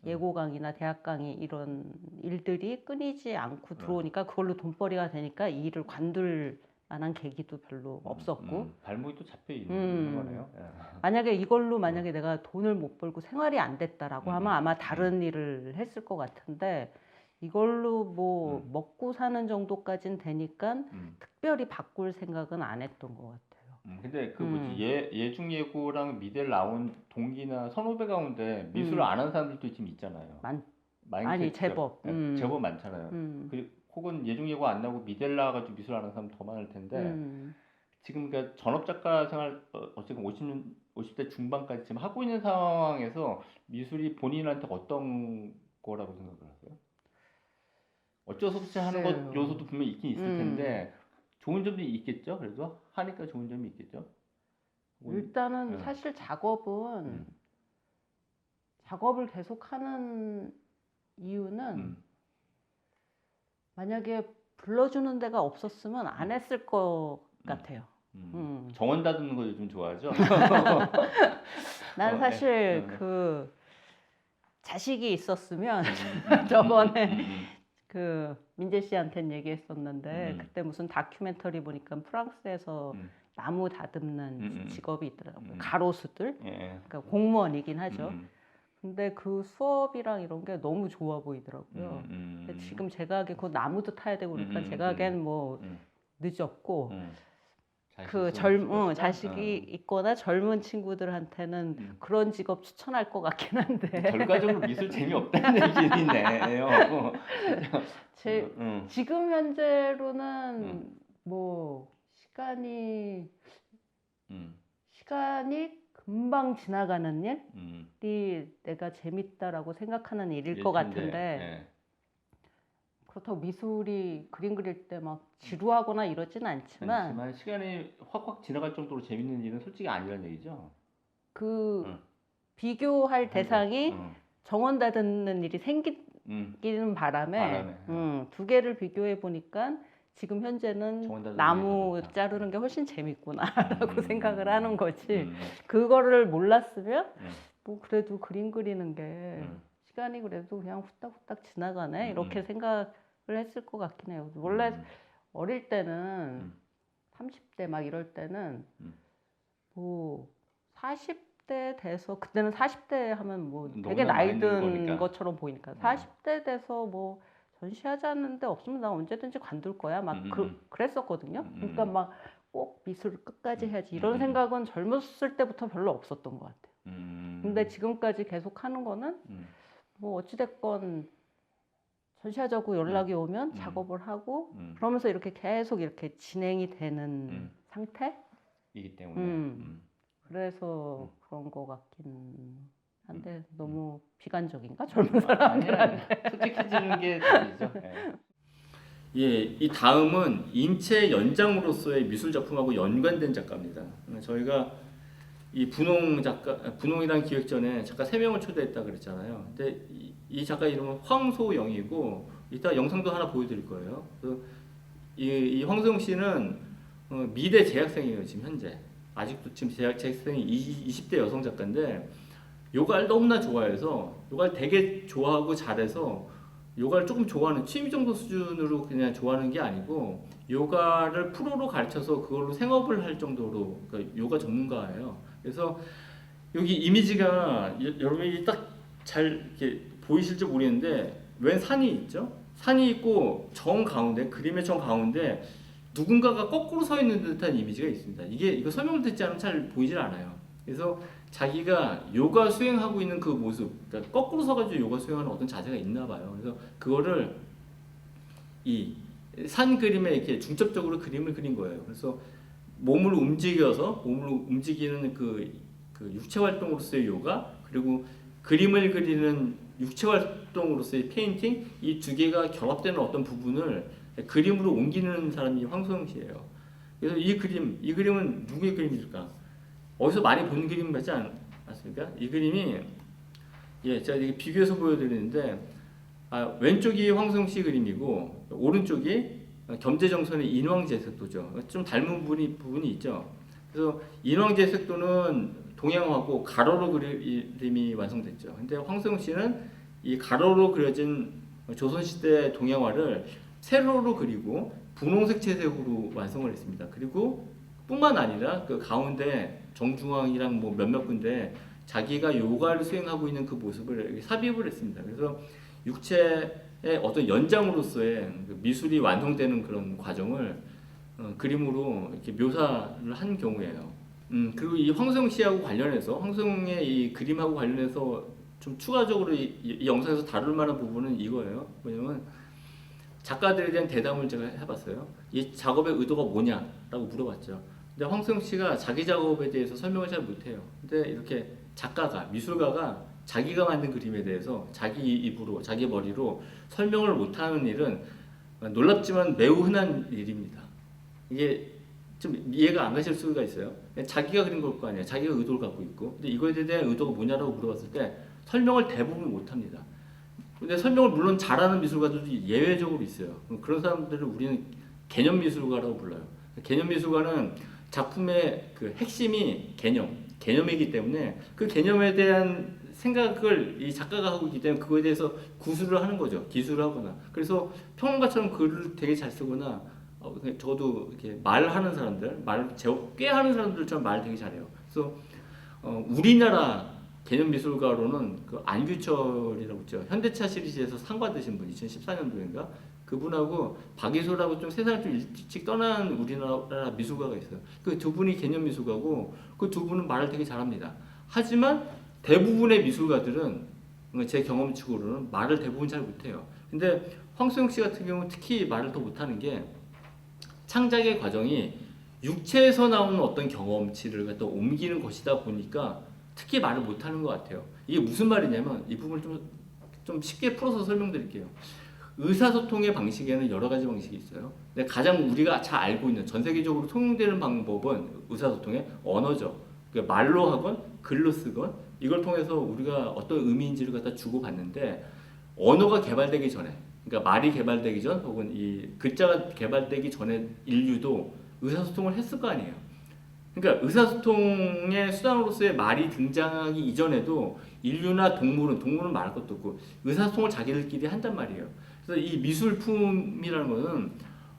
예고 강의나 대학 강의 이런 일들이 끊이지 않고 들어오니까 그걸로 돈벌이가 되니까 이 일을 관둘 만한 계기도 별로 없었고 발목이 또 잡혀 있는 거네요. 예. 만약에 이걸로 만약에 내가 돈을 못 벌고 생활이 안 됐다라고 하면 아마 다른 일을 했을 것 같은데 이걸로 뭐 먹고 사는 정도까지는 되니까 특별히 바꿀 생각은 안 했던 것 같아요. 근데 그 뭐지 예중예고랑 미대를 나온 동기나 선후배 가운데 미술을 안 하는 사람들도 지금 있잖아요. 많이 제법. 제법 많잖아요. 혹은 예중예고 안 나고 미대를 나와가지고 미술 하는 사람 더 많을 텐데 지금 그러니까 전업 작가 생활 어쨌든 50대 중반까지 지금 하고 있는 상황에서 미술이 본인한테 어떤 거라고 생각을 하세요? 어쩔 수 없이 하는 것 요소도 분명히 있긴 있을 텐데 좋은 점도 있겠죠. 그래도 하니까 좋은 점이 있겠죠. 일단은 사실 작업은 작업을 계속하는 이유는 만약에 불러주는 데가 없었으면 안 했을 것 같아요. 정원 다듬는 거 요즘 좋아하죠? 난 사실 그 자식이 있었으면 저번에 그 민재 씨한테는 얘기했었는데 그때 무슨 다큐멘터리 보니까 프랑스에서 나무 다듬는 직업이 있더라고요. 가로수들. 그러니까 공무원이긴 하죠. 근데 그 수업이랑 이런 게 너무 좋아 보이더라고요. 근데 지금 제가 하기엔 그 나무도 타야 되고 그러니까 제가 하기엔 뭐 늦었고 그 자식이 있거나 젊은 친구들한테는 그런 직업 추천할 것 같긴 한데 결과적으로 미술 재미없다는 얘기네요. 지금 현재로는 뭐 시간이 금방 지나가는 일이 내가 재밌다라고 생각하는 일일 것 같은데 그렇다고 미술이 그림 그릴 때 막 지루하거나 이러진 않지만 시간이 확확 지나갈 정도로 재밌는 일은 솔직히 아니라는 얘기죠. 그 비교할 대상이 정원 다듬는 일이 생기는 바람에 두 개를 비교해 보니까 지금 현재는 나무 자르는 게 훨씬 재밌구나라고 생각을 하는 거지. 그거를 몰랐으면 뭐 그래도 그림 그리는 게 시간이 그래도 그냥 후딱후딱 지나가네 이렇게 생각을 했을 것 같긴 해요. 원래 어릴 때는 30대 막 이럴 때는 뭐 40대 돼서 그때는 40대 하면 뭐 되게 나이 든 것처럼 보이니까 40대 돼서 뭐 전시하자는데 없으면 나 언제든지 관둘 거야 막 그랬었거든요. 그러니까 막 꼭 미술을 끝까지 해야지 이런 생각은 젊었을 때부터 별로 없었던 것 같아요. 근데 지금까지 계속 하는 거는 뭐 어찌됐건 전시하자고 연락이 오면 작업을 하고 그러면서 이렇게 계속 이렇게 진행이 되는 상태이기 때문에 그래서 그런 거 같긴 한데 너무 비관적인가 젊은 사람들한테 솔직해지는 게 답이죠. 예, 이 다음은 인체 연장으로서의 미술 작품하고 연관된 작가입니다. 저희가 이 분홍이라는 기획전에 작가 3명을 초대했다 그랬잖아요. 근데 이 작가 이름은 황소영이고 이따 영상도 하나 보여드릴 거예요. 이 황소영 씨는 미대 재학생이에요. 지금 현재 아직도 지금 재학생이 20대 여성 작가인데 요가를 너무나 좋아해서 요가를 되게 좋아하고 잘해서 요가를 조금 좋아하는 취미 정도 수준으로 그냥 좋아하는 게 아니고 요가를 프로로 가르쳐서 그걸로 생업을 할 정도로 그러니까 요가 전문가예요. 그래서 여기 이미지가 여러분이 딱 잘 이렇게 보이실지 모르겠는데 웬 산이 있죠? 산이 있고 정 가운데 그림의 정 가운데 누군가가 거꾸로 서 있는 듯한 이미지가 있습니다. 이거 설명을 듣지 않으면 잘 보이질 않아요. 그래서 자기가 요가 수행하고 있는 그 모습, 그러니까 거꾸로 서가지고 요가 수행하는 어떤 자세가 있나 봐요. 그래서 그거를 이 산 그림에 이렇게 중첩적으로 그림을 그린 거예요. 그래서 몸을 움직이는 그 육체 활동으로서의 요가, 그리고 그림을 그리는 육체 활동으로서의 페인팅, 이 두 개가 결합되는 어떤 부분을 그림으로 옮기는 사람이 황소영 씨예요. 그래서 이 그림은 누구의 그림일까? 어디서 많이 본 그림 같지 않습니까? 이 그림이 제가 이렇게 비교해서 보여드리는데 왼쪽이 황소영 씨 그림이고 오른쪽이 겸재정선의 인왕제색도죠. 좀 닮은 부분이 있죠. 그래서 인왕제색도는 동양화고 가로로 그림이 완성됐죠. 근데 황소영 씨는 이 가로로 그려진 조선시대 동양화를 세로로 그리고 분홍색 채색으로 완성을 했습니다. 그리고 뿐만 아니라 그 가운데 정중앙이랑 뭐 몇몇 군데 자기가 요가를 수행하고 있는 그 모습을 삽입을 했습니다. 그래서 육체의 어떤 연장으로서의 그 미술이 완성되는 그런 과정을 그림으로 이렇게 묘사를 한 경우예요. 그리고 이 황소영 씨하고 관련해서 황소영의 이 그림하고 관련해서 좀 추가적으로 이 영상에서 다룰 만한 부분은 이거예요. 뭐냐면 작가들에 대한 대담을 제가 해봤어요. 이 작업의 의도가 뭐냐라고 물어봤죠. 근데 황소영 씨가 자기 작업에 대해서 설명을 잘 못해요. 근데 이렇게 작가가, 미술가가 자기가 만든 그림에 대해서 자기 입으로, 자기 머리로 설명을 못하는 일은 놀랍지만 매우 흔한 일입니다. 이게 좀 이해가 안 가실 수가 있어요. 자기가 그린 걸 거 아니에요. 자기가 의도를 갖고 있고. 근데 이거에 대한 의도가 뭐냐라고 물어봤을 때 설명을 대부분 못합니다. 근데 설명을 물론 잘하는 미술가들도 예외적으로 있어요. 그런 사람들을 우리는 개념 미술가라고 불러요. 개념 미술가는 작품의 그 핵심이 개념이기 때문에 그 개념에 대한 생각을 이 작가가 하고 있기 때문에 그거에 대해서 구술을 하는 거죠. 기술을 하거나. 그래서 평론가처럼 글을 되게 잘 쓰거나 저도 이렇게 말하는 사람들, 말 꽤 하는 사람들처럼 말 되게 잘해요. 그래서 우리나라 개념 미술가로는 그 안규철이라고 있죠. 현대차 시리즈에서 상 받으신 분, 2014년도인가? 그분하고 박이소라고 좀 세상을 좀 일찍 떠난 우리나라 미술가가 있어요. 그 두 분이 개념 미술가고 그 두 분은 말을 되게 잘합니다. 하지만 대부분의 미술가들은 제 경험치고는 말을 대부분 잘 못해요. 근데 황소영 씨 같은 경우는 특히 말을 더 못하는 게 창작의 과정이 육체에서 나오는 어떤 경험치를 갖다 옮기는 것이다 보니까 특히 말을 못하는 것 같아요. 이게 무슨 말이냐면 이 부분을 좀 쉽게 풀어서 설명드릴게요. 의사소통의 방식에는 여러 가지 방식이 있어요. 근데 가장 우리가 잘 알고 있는 전 세계적으로 통용되는 방법은 의사소통의 언어죠. 그러니까 말로 하건 글로 쓰건 이걸 통해서 우리가 어떤 의미인지를 갖다 주고받는데 언어가 개발되기 전에 그러니까 말이 개발되기 전 혹은 이 글자가 개발되기 전에 인류도 의사소통을 했을 거 아니에요. 그러니까 의사소통의 수단으로서의 말이 등장하기 이전에도 인류나 동물은 말할 것도 없고 의사소통을 자기들끼리 한단 말이에요. 그래서 이 미술품이라는 것은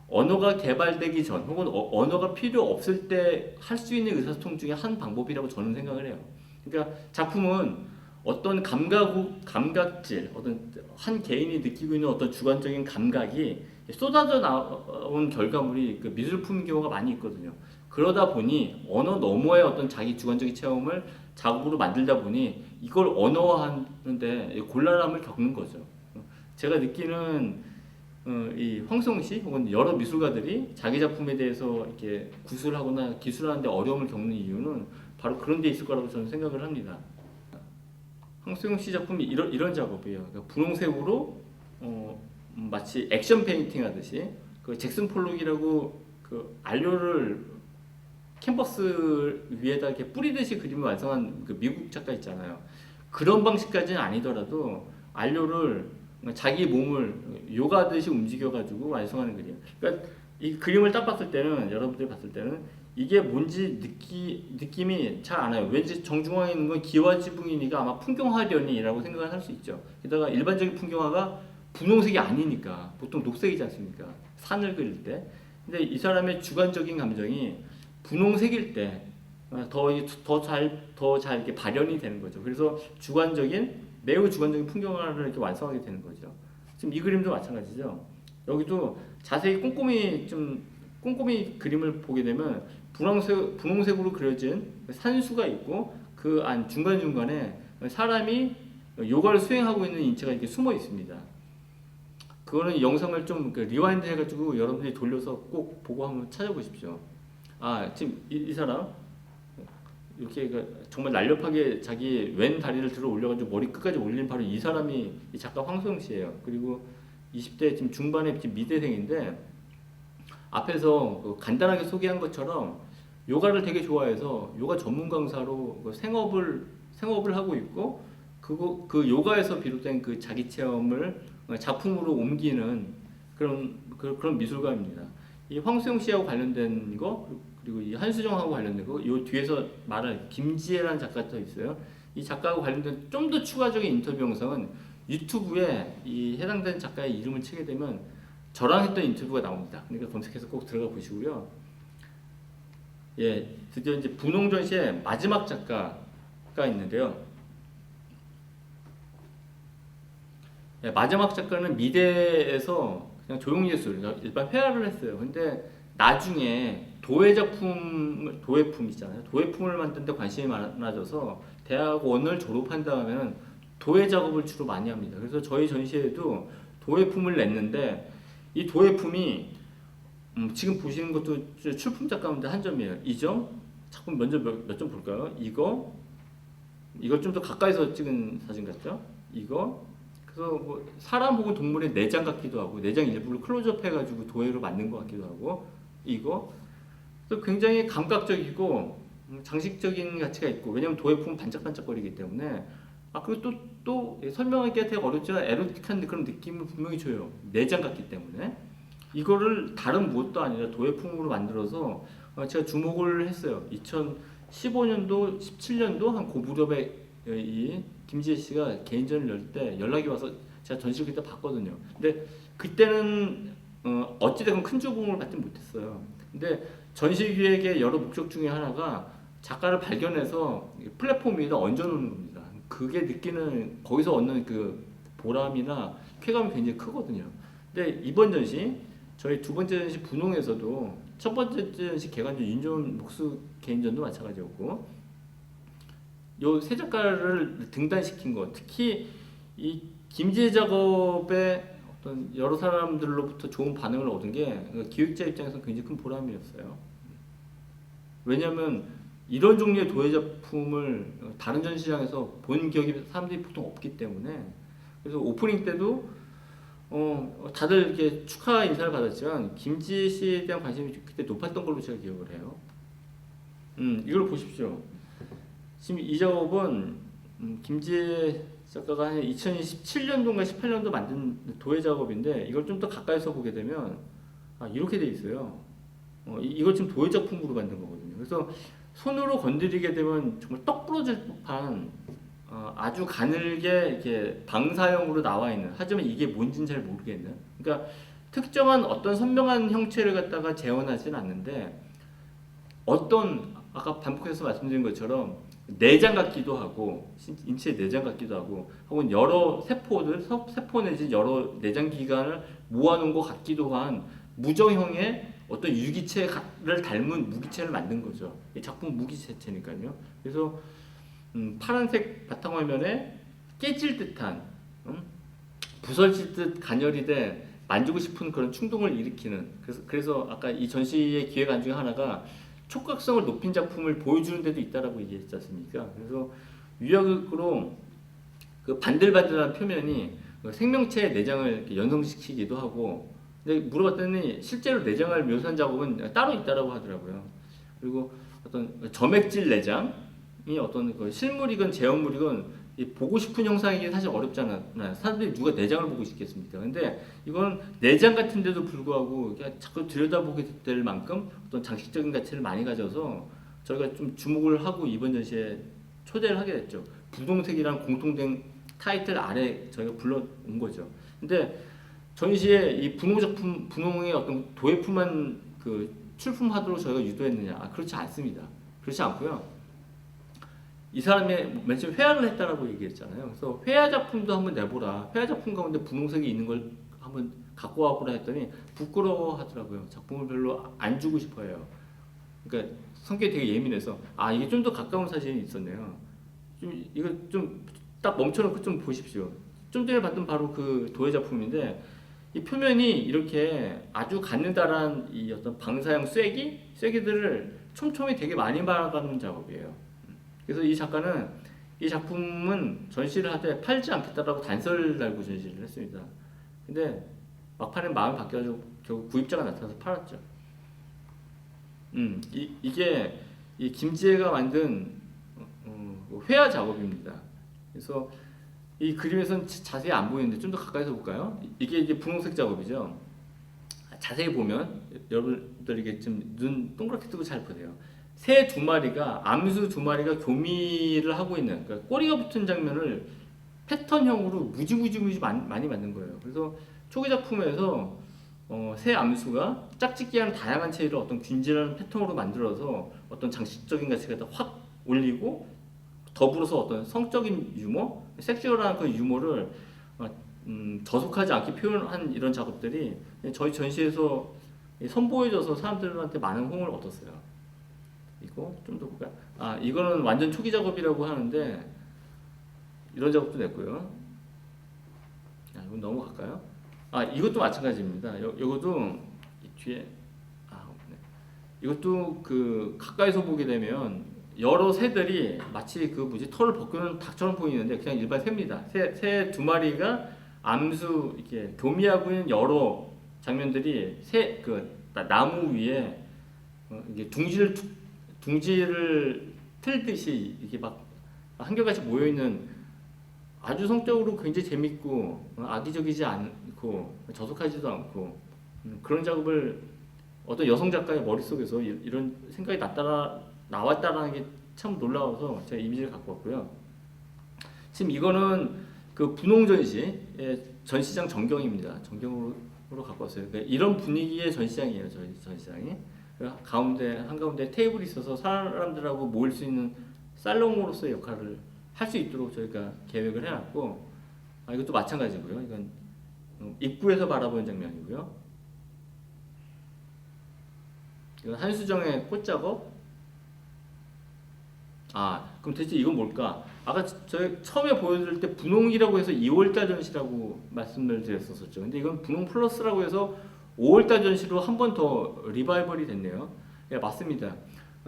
언어가 개발되기 전 혹은 언어가 필요 없을 때 할 수 있는 의사소통 중에 한 방법이라고 저는 생각을 해요. 그러니까 작품은 어떤 감각질, 어떤 한 개인이 느끼고 있는 어떤 주관적인 감각이 쏟아져 나온 결과물이 그 미술품인 경우가 많이 있거든요. 그러다 보니 언어 너머의 어떤 자기 주관적인 체험을 작업으로 만들다 보니 이걸 언어화하는데 곤란함을 겪는 거죠. 제가 느끼는 이 황소영 씨 혹은 여러 미술가들이 자기 작품에 대해서 이렇게 구술하거나 기술하는데 어려움을 겪는 이유는 바로 그런 데 있을 거라고 저는 생각을 합니다. 황소영 씨 작품이 이런 작업이에요. 그러니까 분홍색으로 마치 액션 페인팅 하듯이 그 잭슨 폴록이라고 그 안료를 캔버스 위에다 이렇게 뿌리듯이 그림을 완성한 그 미국 작가 있잖아요. 그런 방식까지는 아니더라도 안료를 자기 몸을 요가하듯이 움직여가지고 완성하는 그림. 그러니까 이 그림을 딱 봤을 때는 여러분들이 봤을 때는 이게 뭔지 느낌이 잘 안 와요. 왠지 정중앙에 있는 건 기와지붕이니까 아마 풍경화련이라고 생각을 할 수 있죠. 게다가 일반적인 풍경화가 분홍색이 아니니까 보통 녹색이지 않습니까? 산을 그릴 때. 근데 이 사람의 주관적인 감정이 분홍색일 때 더 잘 이렇게 발현이 되는 거죠. 그래서 매우 주관적인 풍경화를 이렇게 완성하게 되는 거죠. 지금 이 그림도 마찬가지죠. 여기도 자세히 꼼꼼히 그림을 보게 되면 분홍색으로 그려진 산수가 있고 그 안 중간중간에 사람이 요가를 수행하고 있는 인체가 이렇게 숨어 있습니다. 그거는 영상을 좀 리와인드 해가지고 여러분들이 돌려서 꼭 보고 한번 찾아보십시오. 지금 이 사람 이렇게 정말 날렵하게 자기 왼 다리를 들어 올려가지고 머리 끝까지 올린 바로 이 사람이 이 작가 황소영 씨예요. 그리고 20대 지금 중반의 지금 미대생인데 앞에서 간단하게 소개한 것처럼 요가를 되게 좋아해서 요가 전문 강사로 생업을 하고 있고 그 요가에서 비롯된 그 자기 체험을 작품으로 옮기는 그런 미술가입니다. 이 황소영 씨하고 관련된 거 그리고 이 한수정하고 관련된 거, 이 뒤에서 말할 김지혜라는 작가도 있어요. 이 작가하고 관련된 좀 더 추가적인 인터뷰 영상은 유튜브에 이 해당되는 작가의 이름을 치게 되면 저랑 했던 인터뷰가 나옵니다. 그러니까 검색해서 꼭 들어가 보시고요. 예, 드디어 이제 분홍 전시의 마지막 작가가 있는데요. 예, 마지막 작가는 미대에서 그냥 조형예술, 그러니까 일반 회화를 했어요. 근데 나중에 도예품이잖아요. 도예품을 만드는데 관심이 많아져서 대학원을 졸업한 다음에는 도예 작업을 주로 많이 합니다. 그래서 저희 전시회에도 도예품을 냈는데 이 도예품이 지금 보시는 것도 출품 작가인데 한 점이에요. 이 점, 작품 먼저 몇 점 볼까요? 이걸 좀 더 가까이서 찍은 사진 같죠? 이거. 그래서 뭐 사람 혹은 동물의 내장 같기도 하고 내장 일부를 클로즈업 해가지고 도예로 만든 것 같기도 하고 이거. 그래서 굉장히 감각적이고 장식적인 가치가 있고 왜냐면 도예품은 반짝반짝거리기 때문에 그리고 또 설명하기가 되게 어렵지만 에로틱한 그런 느낌을 분명히 줘요. 내장 같기 때문에 이거를 다른 무엇도 아니라 도예품으로 만들어서 제가 주목을 했어요. 2015년도, 17년도 한 그 무렵에 이 김지혜 씨가 개인전을 열 때 연락이 와서 제가 전시를 그때 봤거든요. 근데 그때는 어찌됐건 큰 주목을 받지 못했어요. 근데 전시 기획의 여러 목적 중에 하나가 작가를 발견해서 플랫폼 위에다 얹어놓는 겁니다. 그게 느끼는 거기서 얻는 그 보람이나 쾌감이 굉장히 크거든요. 근데 이번 전시 저희 두 번째 전시 분홍에서도 첫 번째 전시 개관전 윤정훈 목수 개인전도 마찬가지였고 요 세 작가를 등단시킨 것 특히 이 김지혜 작업에 어떤 여러 사람들로부터 좋은 반응을 얻은 게 기획자 입장에서 굉장히 큰 보람이었어요. 왜냐하면 이런 종류의 도예 작품을 다른 전시장에서 본 기억이 사람들이 보통 없기 때문에 그래서 오프닝 때도 다들 이렇게 축하 인사를 받았지만 김지혜 씨에 대한 관심이 그때 높았던 걸로 제가 기억을 해요. 이걸 보십시오. 지금 이 작업은 김지혜 작가가 한 2017년도인가 18년도 만든 도예 작업인데 이걸 좀 더 가까이서 보게 되면 이렇게 돼 있어요. 이걸 지금 도예 작품으로 만든 거거든요. 그래서 손으로 건드리게 되면 정말 떡 부러질 법한 아주 가늘게 이렇게 방사형으로 나와 있는 하지만 이게 뭔지는 잘 모르겠는 그러니까 특정한 어떤 선명한 형체를 갖다가 재현하지는 않는데 어떤 아까 반복해서 말씀드린 것처럼 내장 같기도 하고 인체의 내장 같기도 하고 혹은 여러 세포 내지 여러 내장 기관을 모아놓은 것 같기도 한 무정형의 어떤 유기체를 닮은 무기체를 만든 거죠. 이 작품은 무기체니까요. 그래서 파란색 바탕화면에 깨질 듯한 부서질 듯 가열이 돼 만지고 싶은 그런 충동을 일으키는 그래서 아까 이 전시의 기획안 중에 하나가 촉각성을 높인 작품을 보여주는 데도 있다라고 얘기했지 않습니까? 그래서 유약으로 그 반들반들한 표면이 생명체의 내장을 이렇게 연성시키기도 하고 근데 물어봤더니 실제로 내장을 묘사한 작업은 따로 있다라고 하더라고요. 그리고 어떤 점액질 내장이 어떤 그 실물이건 제형물이건 보고 싶은 형상이긴 사실 어렵잖아요. 사람들이 누가 내장을 보고 싶겠습니까? 근데 이건 내장 같은데도 불구하고 자꾸 들여다보게 될 만큼 어떤 장식적인 가치를 많이 가져서 저희가 좀 주목을 하고 이번 전시에 초대를 하게 됐죠. 분홍색이라는 공통된 타이틀 아래 저희가 불러온 거죠. 근데 전시에 이 분홍의 어떤 도예품만 그 출품하도록 저희가 유도했느냐? 그렇지 않습니다. 그렇지 않고요. 이 사람이 맨 처음 회화를 했다라고 얘기했잖아요. 그래서 회화 작품도 한번 내보라. 회화 작품 가운데 분홍색이 있는 걸 한번 갖고 와보라 했더니 부끄러워하더라고요. 작품을 별로 안 주고 싶어해요. 그러니까 성격이 되게 예민해서 이게 좀 더 가까운 사진이 있었네요. 이거 좀 딱 멈춰놓고 좀 보십시오. 좀 전에 봤던 바로 그 도예 작품인데 이 표면이 이렇게 아주 가느다란 이 어떤 방사형 쐐기들을 촘촘히 되게 많이 박아놓은 작업이에요. 그래서 이 작가는 이 작품은 전시를 하되 팔지 않겠다라고 단서를 달고 전시를 했습니다. 근데 막판에 마음이 바뀌어서 결국 구입자가 나타나서 팔았죠. 이게 이 김지혜가 만든 회화 작업입니다. 그래서 이 그림에서는 자세히 안 보이는데 좀 더 가까이서 볼까요? 이게 분홍색 작업이죠. 자세히 보면 여러분들 이게 좀 눈 동그랗게 뜨고 잘 보세요. 새 두 마리가 암수 두 마리가 교미를 하고 있는 그러니까 꼬리가 붙은 장면을 패턴형으로 무지 많이 만든 거예요. 그래서 초기 작품에서 새 암수가 짝짓기하는 다양한 체위를 어떤 균질한 패턴으로 만들어서 어떤 장식적인 가치가 확 올리고 더불어서 어떤 성적인 유머, 섹슈얼한 그 유머를 저속하지 않게 표현한 이런 작업들이 저희 전시에서 선보여져서 사람들한테 많은 호응을 얻었어요. 이거 좀 더 볼까요? 이거는 완전 초기 작업이라고 하는데 이런 작업도 냈고요. 자, 이건 넘어갈까요? 이것도 마찬가지입니다. 이것도 뒤에 네. 이것도 그 가까이서 보게 되면 여러 새들이 마치 그 털을 벗기는 닭처럼 보이는데 그냥 일반 새입니다. 새 두 마리가 암수 이렇게 교미하고 있는 여러 장면들이 나무 위에 이게 둥지를 틀듯이 이렇게 막 한결같이 모여 있는 아주 성적으로 굉장히 재밌고 악의적이지 않고 저속하지도 않고 그런 작업을 어떤 여성 작가의 머릿속에서 이런 생각이 나왔다라는 게 참 놀라워서 제가 이미지를 갖고 왔고요. 지금 이거는 그 분홍 전시의 전시장 전경입니다. 전경으로 갖고 왔어요. 그러니까 이런 분위기의 전시장이에요. 저희 전시장이 한가운데 테이블이 있어서 사람들하고 모일 수 있는 살롱으로서의 역할을 할 수 있도록 저희가 계획을 해놨고 이것도 마찬가지고요. 이건 입구에서 바라보는 장면이고요. 이건 한수정의 꽃작업. 그럼 대체 이건 뭘까? 아까 저희 처음에 보여드릴 때 분홍이라고 해서 2월달 전시라고 말씀을 드렸었죠. 근데 이건 분홍 플러스라고 해서 5월달 전시로 한 번 더 리바이벌이 됐네요. 예, 맞습니다.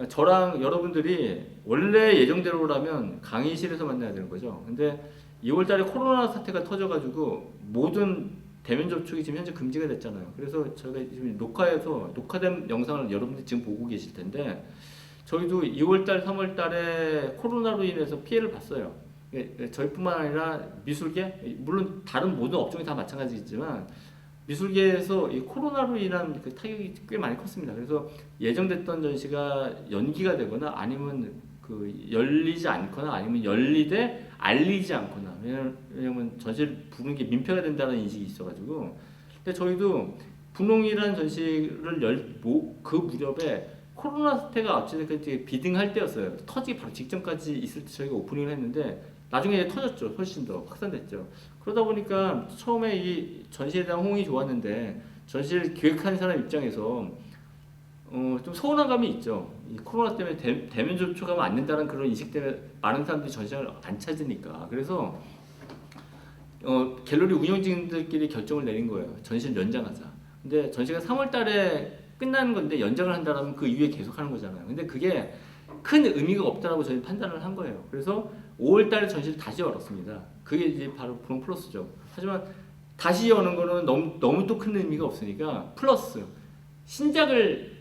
저랑 여러분들이 원래 예정대로라면 강의실에서 만나야 되는 거죠. 근데 2월달에 코로나 사태가 터져가지고 모든 대면 접촉이 지금 현재 금지가 됐잖아요. 그래서 저희가 지금 녹화된 영상을 여러분들이 지금 보고 계실 텐데 저희도 2월달, 3월달에 코로나로 인해서 피해를 봤어요. 저희뿐만 아니라 미술계, 물론 다른 모든 업종이 다 마찬가지겠지만 미술계에서 이 코로나로 인한 그 타격이 꽤 많이 컸습니다. 그래서 예정됐던 전시가 연기가 되거나 아니면 그 열리지 않거나 아니면 열리되 알리지 않거나 왜냐면 전시를 부르는 게 민폐가 된다는 인식이 있어가지고 근데 저희도 분홍이라는 전시를 그 무렵에 코로나 사태가 어찌됐든 비등할 때였어요. 터지기 바로 직전까지 있을 때 저희가 오프닝을 했는데 나중에 터졌죠. 훨씬 더 확산됐죠. 그러다 보니까 처음에 이 전시에 대한 호응이 좋았는데 전시를 기획한 사람 입장에서 좀 서운한 감이 있죠. 이 코로나 때문에 대면 접촉하면 안 된다는 그런 인식 때문에 많은 사람들이 전시장을 안 찾으니까 그래서 갤러리 운영진들끼리 결정을 내린 거예요. 전시를 연장하자. 근데 전시가 3월달에 끝나는 건데 연장을 한다면 그 이후에 계속 하는 거잖아요. 근데 그게 큰 의미가 없다라고 저희 판단을 한 거예요. 그래서 5월달에 전시를 다시 열었습니다. 그게 이제 바로 분홍 플러스죠. 하지만 다시 여는 거는 너무 또 큰 의미가 없으니까 플러스 신작을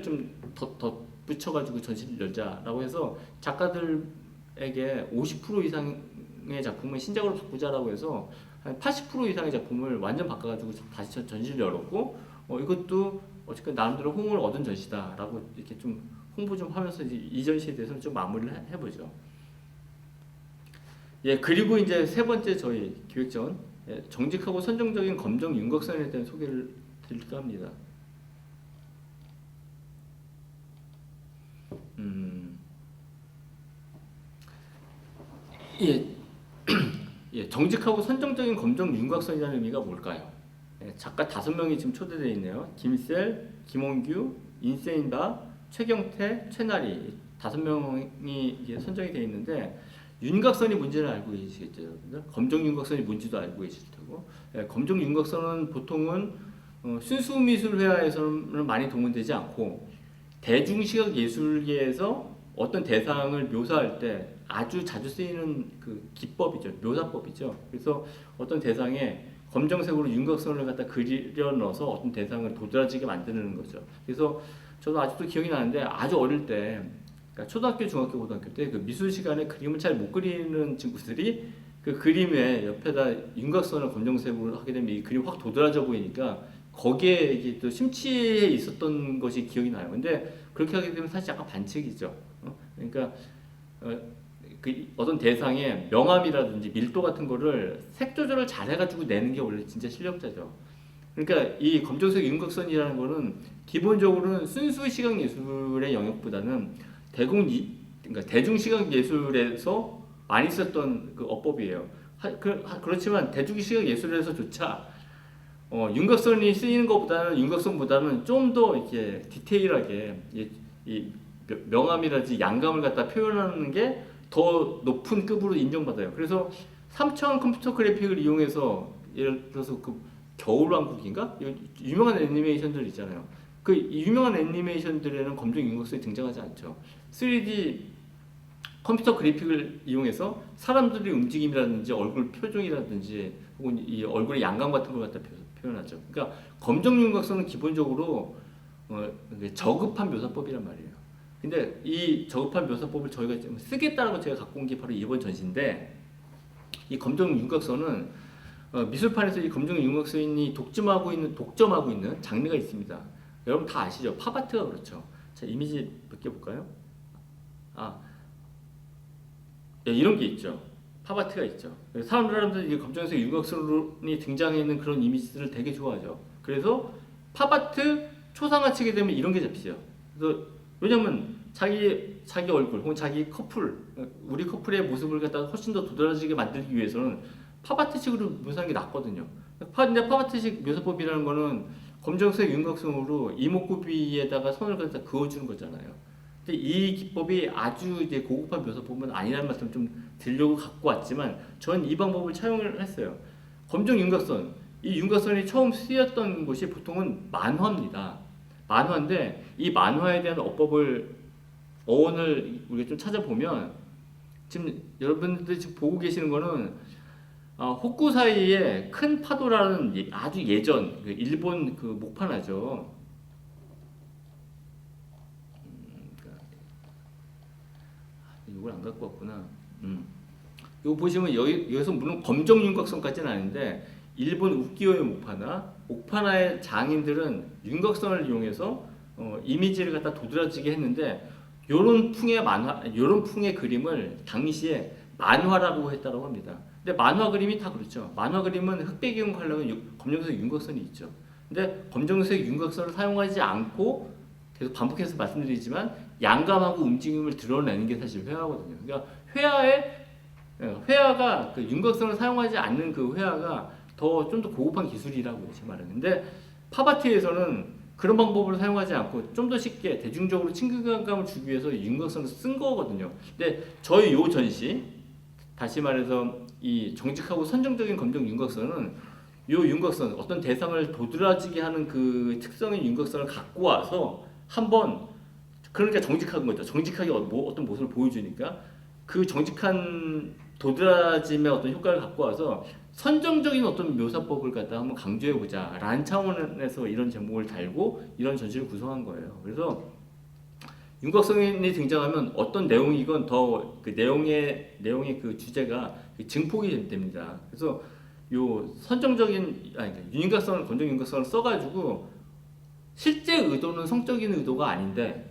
좀 더 붙여가지고 전시를 열자라고 해서 작가들에게 50% 이상의 작품을 신작으로 바꾸자라고 해서 한 80% 이상의 작품을 완전 바꿔가지고 다시 전시를 열었고 이것도 어쨌든 나름대로 호응을 얻은 전시다라고 이렇게 좀 홍보 좀 하면서 이제 이 전시에 대해서 좀 마무리를 해보죠. 예, 그리고 이제 세 번째 저희 기획전 정직하고 선정적인 검정 윤곽선에 대한 소개를 드릴까 합니다. 예, 정직하고 선정적인 검정 윤곽선이라는 의미가 뭘까요? 작가 5명이 지금 초대되어 있네요. 김셀, 김원규, 인세인바, 최경태, 최나리 5명이 선정이 되어 있는데 윤곽선이 뭔지는 알고 계시겠죠, 여러분들? 검정 윤곽선이 뭔지도 알고 계실 테고 검정 윤곽선은 보통은 순수미술회화에서는 많이 동원되지 않고 대중시각 예술계에서 어떤 대상을 묘사할 때 아주 자주 쓰이는 그 기법이죠, 묘사법이죠. 그래서 어떤 대상에 검정색으로 윤곽선을 갖다 그려 넣어서 어떤 대상을 도드라지게 만드는 거죠. 그래서 저도 아직도 기억이 나는데 아주 어릴 때, 그러니까 초등학교, 중학교, 고등학교 때 그 미술 시간에 그림을 잘 못 그리는 친구들이 그 그림에 옆에다 윤곽선을 검정색으로 하게 되면 이 그림이 확 도드라져 보이니까 거기에 이게 또 심취해 있었던 것이 기억이 나요. 근데 그렇게 하게 되면 사실 약간 반칙이죠. 그러니까 그 어떤 대상의 명암이라든지 밀도 같은 거를 색 조절을 잘 해가지고 내는 게 원래 진짜 실력자죠. 그러니까 이 검정색 윤곽선이라는 거는 기본적으로는 순수 시각 예술의 영역보다는 그러니까 대중 시각 예술에서 많이 썼던 그 어법이에요. 그렇지만 대중 시각 예술에서조차 윤곽선이 쓰이는 것보다는 윤곽선보다는 좀 더 이렇게 디테일하게 이 명암이라든지 양감을 갖다 표현하는 게 더 높은 급으로 인정받아요. 그래서 3차원 컴퓨터 그래픽을 이용해서 예를 들어서 그 겨울왕국인가? 유명한 애니메이션들 있잖아요. 그 유명한 애니메이션들에는 검정 윤곽선이 등장하지 않죠. 3D 컴퓨터 그래픽을 이용해서 사람들의 움직임이라든지 얼굴 표정이라든지 혹은 이 얼굴의 양감 같은 걸 갖다 표현하죠. 그러니까 검정 윤곽선은 기본적으로 저급한 묘사법이란 말이에요. 근데 이 저급한 묘사법을 저희가 좀 쓰겠다라고 제가 갖고 온 게 바로 이번 전시인데, 이 검정 윤곽선은 미술판에서 이 검정 윤곽선이 독점하고 있는 장르가 있습니다. 여러분 다 아시죠? 팝아트가 그렇죠. 자, 이미지 몇 개 볼까요? 이런 게 있죠. 팝아트가 있죠. 사람들이 검정색 윤곽선이 등장하는 그런 이미지들을 되게 좋아하죠. 그래서 팝아트 초상화 치게 되면 이런 게 잡히죠. 그래서 왜냐면 자기 얼굴 혹은 자기 커플, 우리 커플의 모습을 갖다 훨씬 더 도드라지게 만들기 위해서는 팝아트식으로 묘사하는 게 낫거든요. 근데 팝아트식 묘사법이라는 거는 검정색 윤곽선으로 이목구비에다가 선을 갖다 그어주는 거잖아요. 근데 이 기법이 아주 이제 고급한 묘사법은 아니라는 말씀 좀 드리려고 갖고 왔지만, 전 이 방법을 차용을 했어요. 검정 윤곽선, 이 윤곽선이 처음 쓰였던 곳이 보통은 만화입니다. 만화인데 이 만화에 대한 어원을 우리가 좀 찾아보면, 지금 여러분들이 지금 보고 계시는 거는 호쿠사이의 큰 파도라는 아주 예전 일본 그 목판화죠. 이걸 안 갖고 왔구나. 이거 보시면 여기서 물론 검정 윤곽선까지는 아닌데 일본 우키요의 옥파나의 장인들은 윤곽선을 이용해서 이미지를 갖다 도드라지게 했는데, 요런 풍의 그림을 당시에 만화라고 했다고 합니다. 근데 만화 그림이 다 그렇죠. 만화 그림은 흑백이용 컬러는 검정색 윤곽선이 있죠. 근데 검정색 윤곽선을 사용하지 않고, 계속 반복해서 말씀드리지만 양감하고 움직임을 드러내는 게 사실 회화거든요. 그러니까 회화가 그 윤곽선을 사용하지 않는 그 회화가 좀 더 고급한 기술이라고 제 말은. 근데 팝아트에서는 그런 방법을 사용하지 않고 좀 더 쉽게 대중적으로 친근감을 주기 위해서 윤곽선을 쓴 거거든요. 근데 저희 요 전시, 다시 말해서 이 정직하고 선정적인 검정 윤곽선은 요 윤곽선, 어떤 대상을 도드라지게 하는 그 특성의 윤곽선을 갖고 와서 한번, 그러니까 정직한 거죠. 정직하게 어떤 모습을 보여주니까 그 정직한 도드라짐의 어떤 효과를 갖고 와서 선정적인 어떤 묘사법을 갖다 한번 강조해보자 라는 차원에서 이런 제목을 달고 이런 전시를 구성한 거예요. 그래서 윤곽선이 등장하면 어떤 내용이건 더 그 내용의 그 주제가 증폭이 됩니다. 그래서 요 선정적인 윤곽선을, 검정 윤곽선을 써가지고 실제 의도는 성적인 의도가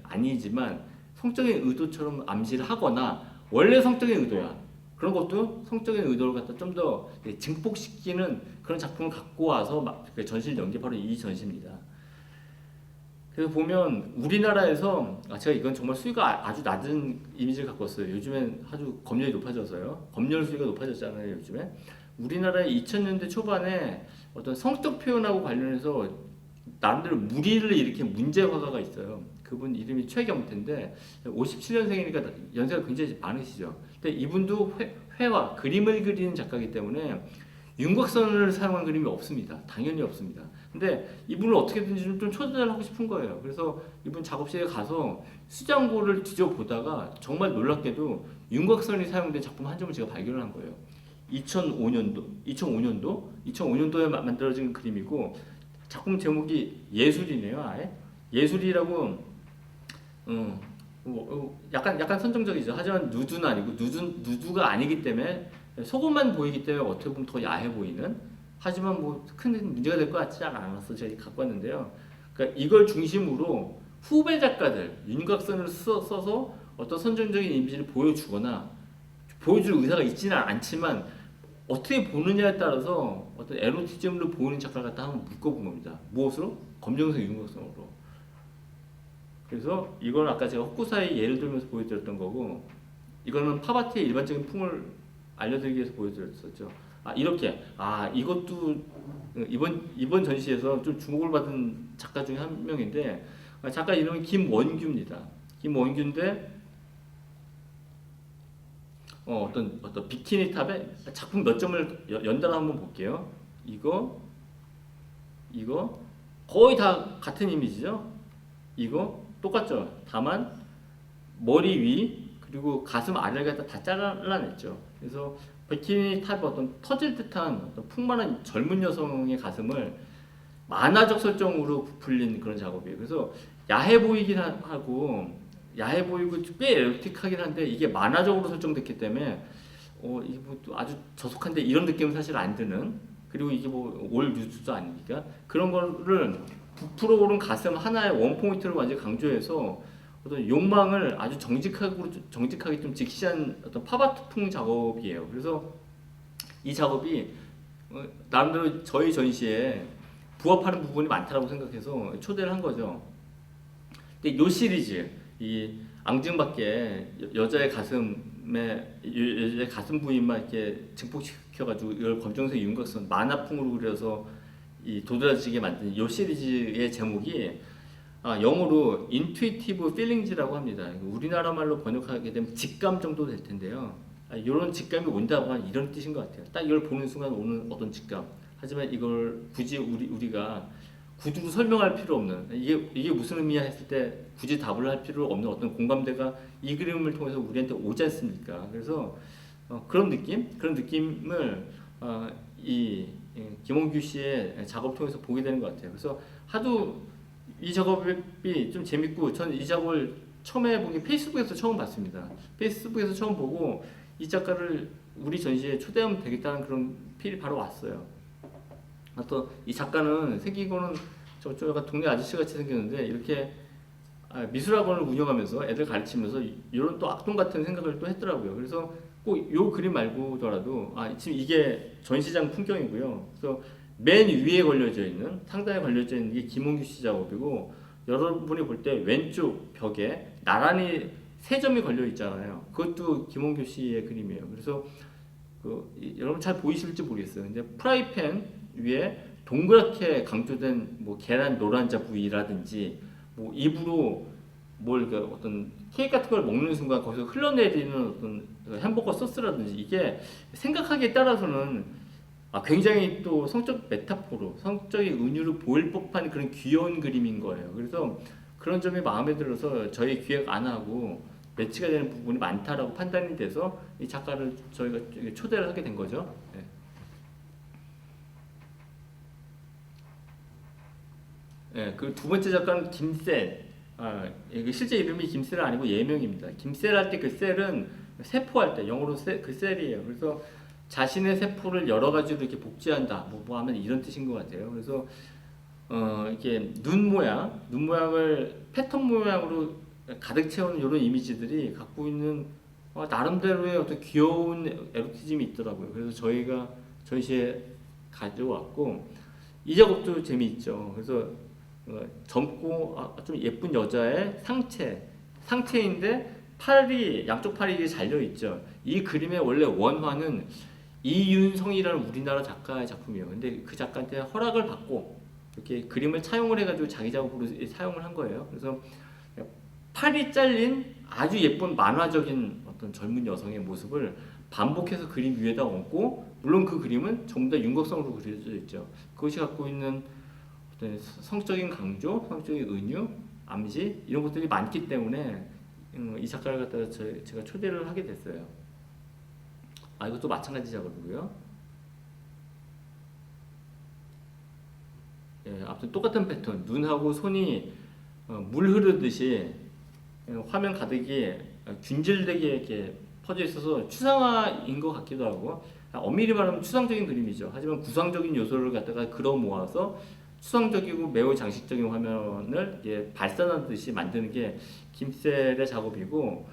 아니지만 성적인 의도처럼 암시를 하거나 원래 성적인 의도야, 그런 것도 성적인 의도를 갖다 좀 더 증폭시키는 그런 작품을 갖고 와서 전시를 연 게 바로 이 전시입니다. 그래서 보면 우리나라에서 제가 이건 정말 수위가 아주 낮은 이미지를 갖고 왔어요. 요즘엔 아주 검열이 높아져서요. 검열 수위가 높아졌잖아요, 요즘에. 우리나라의 2000년대 초반에 어떤 성적 표현하고 관련해서 나름대로 무리를 일으킨 문제 화가가 있어요. 그분 이름이 최경태인데 57년생이니까 연세가 굉장히 많으시죠. 근데 이분도 회화, 그림을 그리는 작가이기 때문에 윤곽선을 사용한 그림이 없습니다. 당연히 없습니다. 근데 이분을 어떻게든지 좀 초대를 하고 싶은 거예요. 그래서 이분 작업실에 가서 수장고를 뒤져보다가 정말 놀랍게도 윤곽선이 사용된 작품 한 점을 제가 발견을 한 거예요. 2005년도에 만들어진 그림이고, 작품 제목이 예술이네요. 아예 예술이라고. 약간 선정적이죠. 하지만 누드는 아니고, 누드가 아니기 때문에 속옷만 보이기 때문에 어떻게 보면 더 야해 보이는, 하지만 뭐 큰 문제가 될 것 같지 않아서 제가 갖고 왔는데요. 그러니까 이걸 중심으로 후배 작가들 윤곽선을 써서 어떤 선정적인 이미지를 보여주거나 보여줄 의사가 있지는 않지만 어떻게 보느냐에 따라서 어떤 에로티즘으로 보이는 작가를 갖다 한번 묶어본 겁니다. 무엇으로? 검정색 윤곽선으로. 그래서 이건 아까 제가 헛구사의 예를 들면서 보여드렸던 거고, 이거는 팝아트의 일반적인 풍을 알려드리기 위해서 보여드렸었죠. 이렇게 이것도 이번 전시에서 좀 주목을 받은 작가 중에 한 명인데, 작가 이름은 김원규입니다. 김원규인데 어떤 비키니 탑에 작품 몇 점을 연달아 한번 볼게요. 이거 거의 다 같은 이미지죠. 이거 똑같죠. 다만 머리 위 그리고 가슴 아래를 갖다 다 잘라냈죠. 그래서 비키니 탑의 어떤 터질 듯한 어떤 풍만한 젊은 여성의 가슴을 만화적 설정으로 부풀린 그런 작업이에요. 그래서 야해 보이긴 하고 야해 보이고 꽤 에로틱하긴 한데 이게 만화적으로 설정됐기 때문에 이게 뭐 아주 저속한데 이런 느낌은 사실 안 드는, 그리고 이게 뭐 올 뉴스도 아니니까 그런 거를 부풀어 오른 가슴 하나의 원 포인트로 완전히 강조해서 어떤 욕망을 아주 정직하게 좀 직시한 어떤 팝아트풍 작업이에요. 그래서 이 작업이 나름대로 저희 전시에 부합하는 부분이 많다고 생각해서 초대를 한 거죠. 근데 이 시리즈, 이 앙증맞게 여자의 가슴 부위만 이렇게 증폭시켜가지고 이걸 검정색 윤곽선 만화풍으로 그려서 이 도드라지게 만든 이 시리즈의 제목이 영어로 Intuitive Feelings라고 합니다. 우리나라 말로 번역하게 되면 직감 정도 될 텐데요. 이런 직감이 온다고 하는 이런 뜻인 것 같아요. 딱 이걸 보는 순간 오는 어떤 직감. 하지만 이걸 굳이 우리가 구두로 설명할 필요 없는, 이게 무슨 의미야 했을 때 굳이 답을 할 필요 없는 어떤 공감대가 이 그림을 통해서 우리한테 오지 않습니까? 그래서 그런 느낌을 이 김원규 씨의 작업 통해서 보게 되는 것 같아요. 그래서 하도 이 작업이 좀 재밌고, 저는 이 작업을 처음에 본 게 페이스북에서 처음 봤습니다. 페이스북에서 처음 보고 이 작가를 우리 전시에 초대하면 되겠다는 그런 필이 바로 왔어요. 또 이 작가는 생기고는 저 약간 동네 아저씨 같이 생겼는데 이렇게 미술학원을 운영하면서 애들 가르치면서 이런 또 악동 같은 생각을 또 했더라고요. 그래서 꼭 요 그림 말고더라도 지금 이게 전시장 풍경이고요. 그래서 맨 위에 걸려져 있는, 상단에 걸려져 있는 게 김원규 씨 작업이고, 여러분이 볼 때 왼쪽 벽에 나란히 3점이 걸려 있잖아요. 그것도 김원규 씨의 그림이에요. 그래서 여러분 잘 보이실지 모르겠어요. 근데 프라이팬 위에 동그랗게 강조된 뭐 계란 노란자 부위라든지 뭐 입으로 어떤 케이크 같은 걸 먹는 순간 거기서 흘러내리는 어떤 햄버거 소스라든지, 이게 생각하기에 따라서는 굉장히 또 성적 메타포로, 성적인 은유로 보일 법한 그런 귀여운 그림인 거예요. 그래서 그런 점이 마음에 들어서 저희 기획 안 하고 매치가 되는 부분이 많다라고 판단이 돼서 이 작가를 저희가 초대를 하게 된 거죠. 그 두 번째 작가는 김셀. 실제 이름이 김셀 아니고 예명입니다. 김셀 할 때 그 셀은 세포할 때 영어로 그 셀이에요. 그래서 자신의 세포를 여러 가지로 이렇게 복제한다. 뭐 하면 이런 뜻인 것 같아요. 그래서 이렇게 눈 모양을 패턴 모양으로 가득 채우는 이런 이미지들이 갖고 있는 나름대로의 어떤 귀여운 에로티즘이 있더라고요. 그래서 저희가 전시에 가져왔고, 이 작업도 재미있죠. 그래서 젊고 좀 예쁜 여자의 상체인데 양쪽 팔이 잘려 있죠. 이 그림의 원래 원화는 이윤성이라는 우리나라 작가의 작품이에요. 근데 그 작가한테 허락을 받고 이렇게 그림을 차용을 해가지고 자기 작업으로 사용을 한 거예요. 그래서 팔이 잘린 아주 예쁜 만화적인 어떤 젊은 여성의 모습을 반복해서 그림 위에다 얹고, 물론 그 그림은 전부 다 윤곽선으로 그려져 있죠. 그것이 갖고 있는 어떤 성적인 강조, 성적인 은유, 암시 이런 것들이 많기 때문에 이 작가를 갖다가 제가 초대를 하게 됐어요. 이것도 마찬가지 작업이고요. 아무튼 똑같은 패턴, 눈하고 손이 물 흐르듯이 화면 가득이 균질되게 이렇게 퍼져 있어서 추상화인 것 같기도 하고, 엄밀히 말하면 추상적인 그림이죠. 하지만 구상적인 요소를 갖다가 끌어 모아서 추상적이고 매우 장식적인 화면을 발산하듯이 만드는 게 김셀의 작업이고,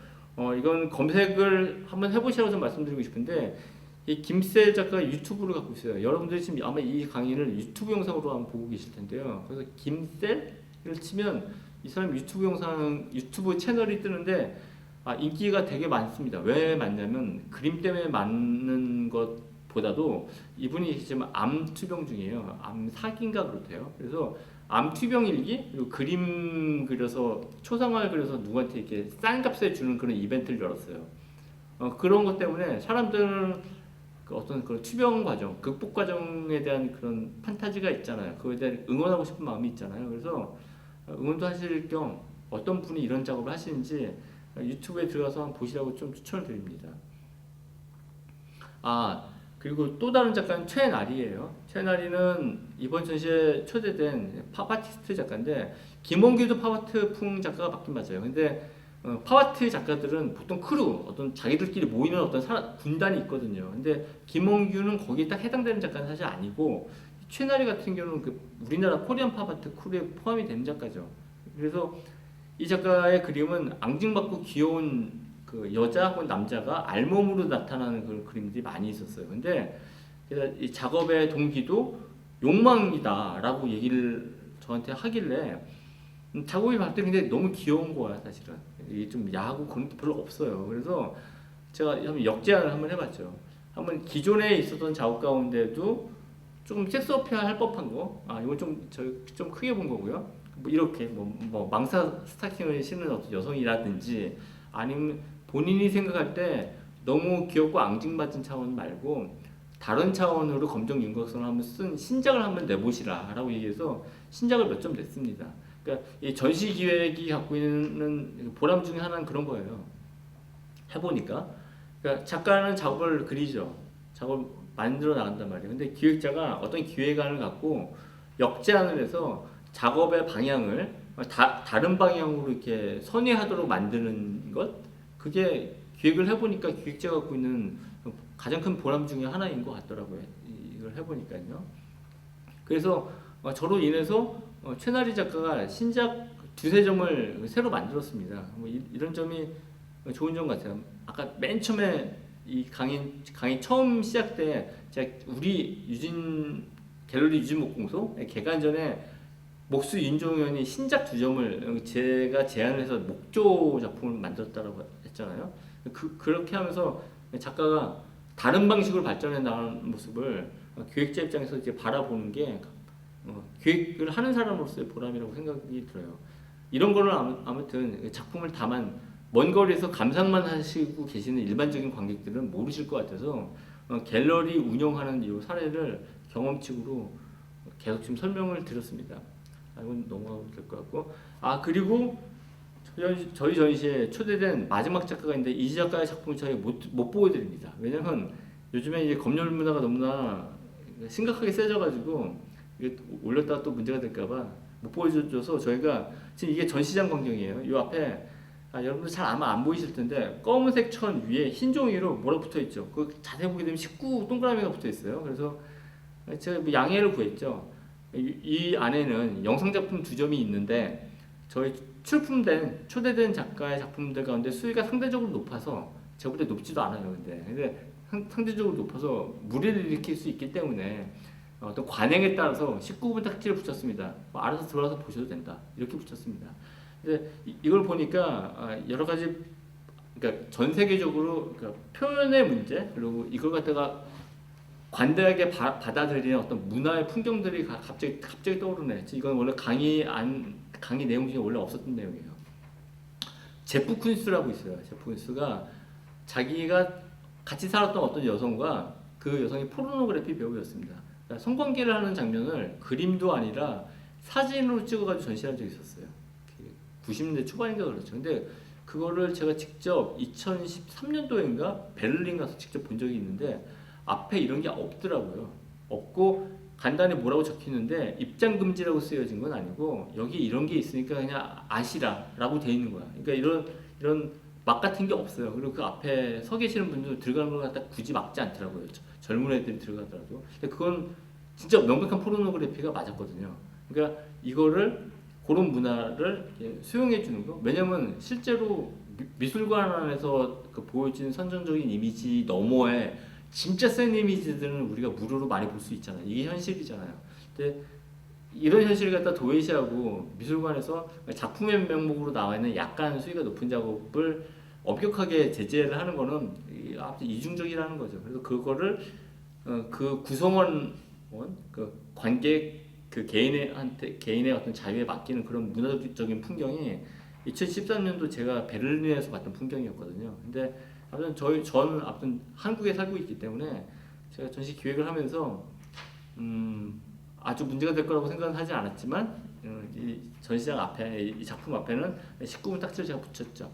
이건 검색을 한번 해보시라고 좀 말씀드리고 싶은데 이 김셀 작가 유튜브를 갖고 있어요. 여러분들이 지금 아마 이 강의를 유튜브 영상으로 한번 보고 계실 텐데요. 그래서 김셀을 치면 이 사람 유튜브 채널이 뜨는데 인기가 되게 많습니다. 왜 많냐면 그림 때문에 많은 것보다도 이분이 지금 암 투병 중이에요. 암 사기인가 그렇대요. 그래서 암 투병 일기 그리고 그림 그려서 초상화를 그려서 누구한테 이렇게 싼 값에 주는 그런 이벤트를 열었어요. 그런 것 때문에 사람들은 그 어떤 그런 투병 과정, 극복 과정에 대한 그런 판타지가 있잖아요. 그거에 대한 응원하고 싶은 마음이 있잖아요. 그래서 응원도 하실 겸 어떤 분이 이런 작업을 하시는지 유튜브에 들어가서 한번 보시라고 좀 추천을 드립니다. 그리고 또 다른 작가는 최나리예요. 최나리는 이번 전시에 초대된 팝아티스트 작가인데 김원규도 팝아트풍 작가가 맞긴 맞아요. 근데 팝아트 작가들은 보통 크루, 어떤 자기들끼리 모이는 어떤 군단이 있거든요. 근데 김원규는 거기에 딱 해당되는 작가는 사실 아니고 최나리 같은 경우는 그 우리나라 코리안 팝아트 크루에 포함이 되는 작가죠. 그래서 이 작가의 그림은 앙증맞고 귀여운 그 여자 혹은 남자가 알몸으로 나타나는 그런 그림들이 많이 있었어요. 근데 이 작업의 동기도 욕망이다라고 얘기를 저한테 하길래 작업이 봤을 때 근데 너무 귀여운 거야 사실은. 이게 좀 야하고 그런 게 별로 없어요. 그래서 제가 한번 역제안을 한번 해봤죠. 한번 기존에 있었던 작업 가운데도 조금 섹스 어필할 법한 거, 이건 좀 크게 본 거고요. 뭐 이렇게 뭐 망사 스타킹을 신는 어떤 여성이라든지 아니면 본인이 생각할 때 너무 귀엽고 앙증맞은 차원 말고 다른 차원으로 검정 윤곽선을 한번 쓴 신작을 한번 내보시라라고 얘기해서 신작을 몇 점 냈습니다. 그러니까 이 전시 기획이 갖고 있는 보람 중에 하나는 그런 거예요. 해보니까 그러니까 작가는 작업을 그리죠. 작업을 만들어 나간단 말이에요. 근데 기획자가 어떤 기획안을 갖고 역제안을 해서 작업의 방향을 다른 방향으로 이렇게 선회하도록 만드는 것, 그게 기획을 해보니까 기획자가 갖고 있는 가장 큰 보람 중에 하나인 것 같더라고요. 이걸 해보니까요. 그래서 저로 인해서 최나리 작가가 신작 두세 점을 새로 만들었습니다. 뭐 이런 점이 좋은 점 같아요. 아까 맨 처음에 이 강의 처음 시작 때 제가 우리 갤러리 유진목공소 개관 전에 목수 윤종현이 신작 두 점을 제가 제안을 해서 목조 작품을 만들었다고 했잖아요. 그렇게 하면서 작가가 다른 방식으로 발전해 나가는 모습을 기획자 입장에서 이제 바라보는 게 기획을 하는 사람으로서의 보람이라고 생각이 들어요. 이런 거를 아무튼 작품을 다만 먼 거리에서 감상만 하시고 계시는 일반적인 관객들은 모르실 것 같아서 갤러리 운영하는 이 사례를 경험칙으로 계속 지금 설명을 드렸습니다. 이건 넘어가도 될 것 같고 그리고 저희 전시에 초대된 마지막 작가가 있는데 이 작가의 작품을 저희가 못 보여드립니다. 왜냐면 요즘에 이제 검열 문화가 너무나 심각하게 세져가지고 이게 올렸다가 또 문제가 될까봐 못 보여줘서 저희가 지금 이게 전시장 광경이에요. 이 앞에 여러분들 잘 아마 안 보이실 텐데 검은색 천 위에 흰 종이로 뭐라 붙어 있죠. 그 자세히 보게 되면 19 동그라미가 붙어 있어요. 그래서 제가 뭐 양해를 구했죠. 이 안에는 영상 작품 두 점이 있는데 저희 초대된 작가의 작품들 가운데 수위가 상대적으로 높아서 제가 볼 때 높지도 않아요. 근데 상대적으로 높아서 무리를 일으킬 수 있기 때문에 어떤 관행에 따라서 19분 딱지를 붙였습니다. 알아서 들어와서 보셔도 된다. 이렇게 붙였습니다. 근데 이걸 보니까 여러 가지 그러니까 전 세계적으로 그러니까 표현의 문제 그리고 이걸 갖다가 관대하게 받아들이는 어떤 문화의 풍경들이 갑자기 떠오르네. 이건 원래 강의 내용 중에 원래 없었던 내용이에요. 제프 쿤스라고 있어요. 제프 쿤스가 자기가 같이 살았던 어떤 여성과 그 여성이 포르노그래피 배우였습니다. 그러니까 성관계를 하는 장면을 그림도 아니라 사진으로 찍어가지고 전시한 적이 있었어요. 90년대 초반인가 그렇죠. 근데 그거를 제가 직접 2013년도인가 베를린 가서 직접 본 적이 있는데 앞에 이런 게 없더라고요. 없고 간단히 뭐라고 적히는데 입장 금지라고 쓰여진 건 아니고 여기 이런 게 있으니까 그냥 아시라라고 돼 있는 거야. 그러니까 이런 막 같은 게 없어요. 그리고 그 앞에 서 계시는 분들 들어가는 걸 갖다 굳이 막지 않더라고요. 젊은 애들이 들어가더라도. 근데 그건 진짜 명백한 포르노그래피가 맞았거든요. 그러니까 이거를 그런 문화를 수용해 주는 거. 왜냐면 실제로 미술관 안에서 그 보여진 선정적인 이미지 너머에 진짜 센 이미지들은 우리가 무료로 많이 볼 수 있잖아요. 이게 현실이잖아요. 근데 이런 현실을 갖다 도외시하고 미술관에서 작품의 명목으로 나와 있는 약간 수위가 높은 작업을 엄격하게 제재를 하는 거는 아주 이중적이라는 거죠. 그래서 그거를 그 구성원 그 관객 그 개인의 어떤 자유에 맡기는 그런 문화적인 풍경이 2013년도 제가 베를린에서 봤던 풍경이었거든요. 근데 아무튼 저는 아무튼 한국에 살고 있기 때문에 제가 전시 기획을 하면서 아주 문제가 될 거라고 생각은 하지 않았지만 이 전시장 앞에 이 작품 앞에는 19분 딱지를 제가 붙였죠.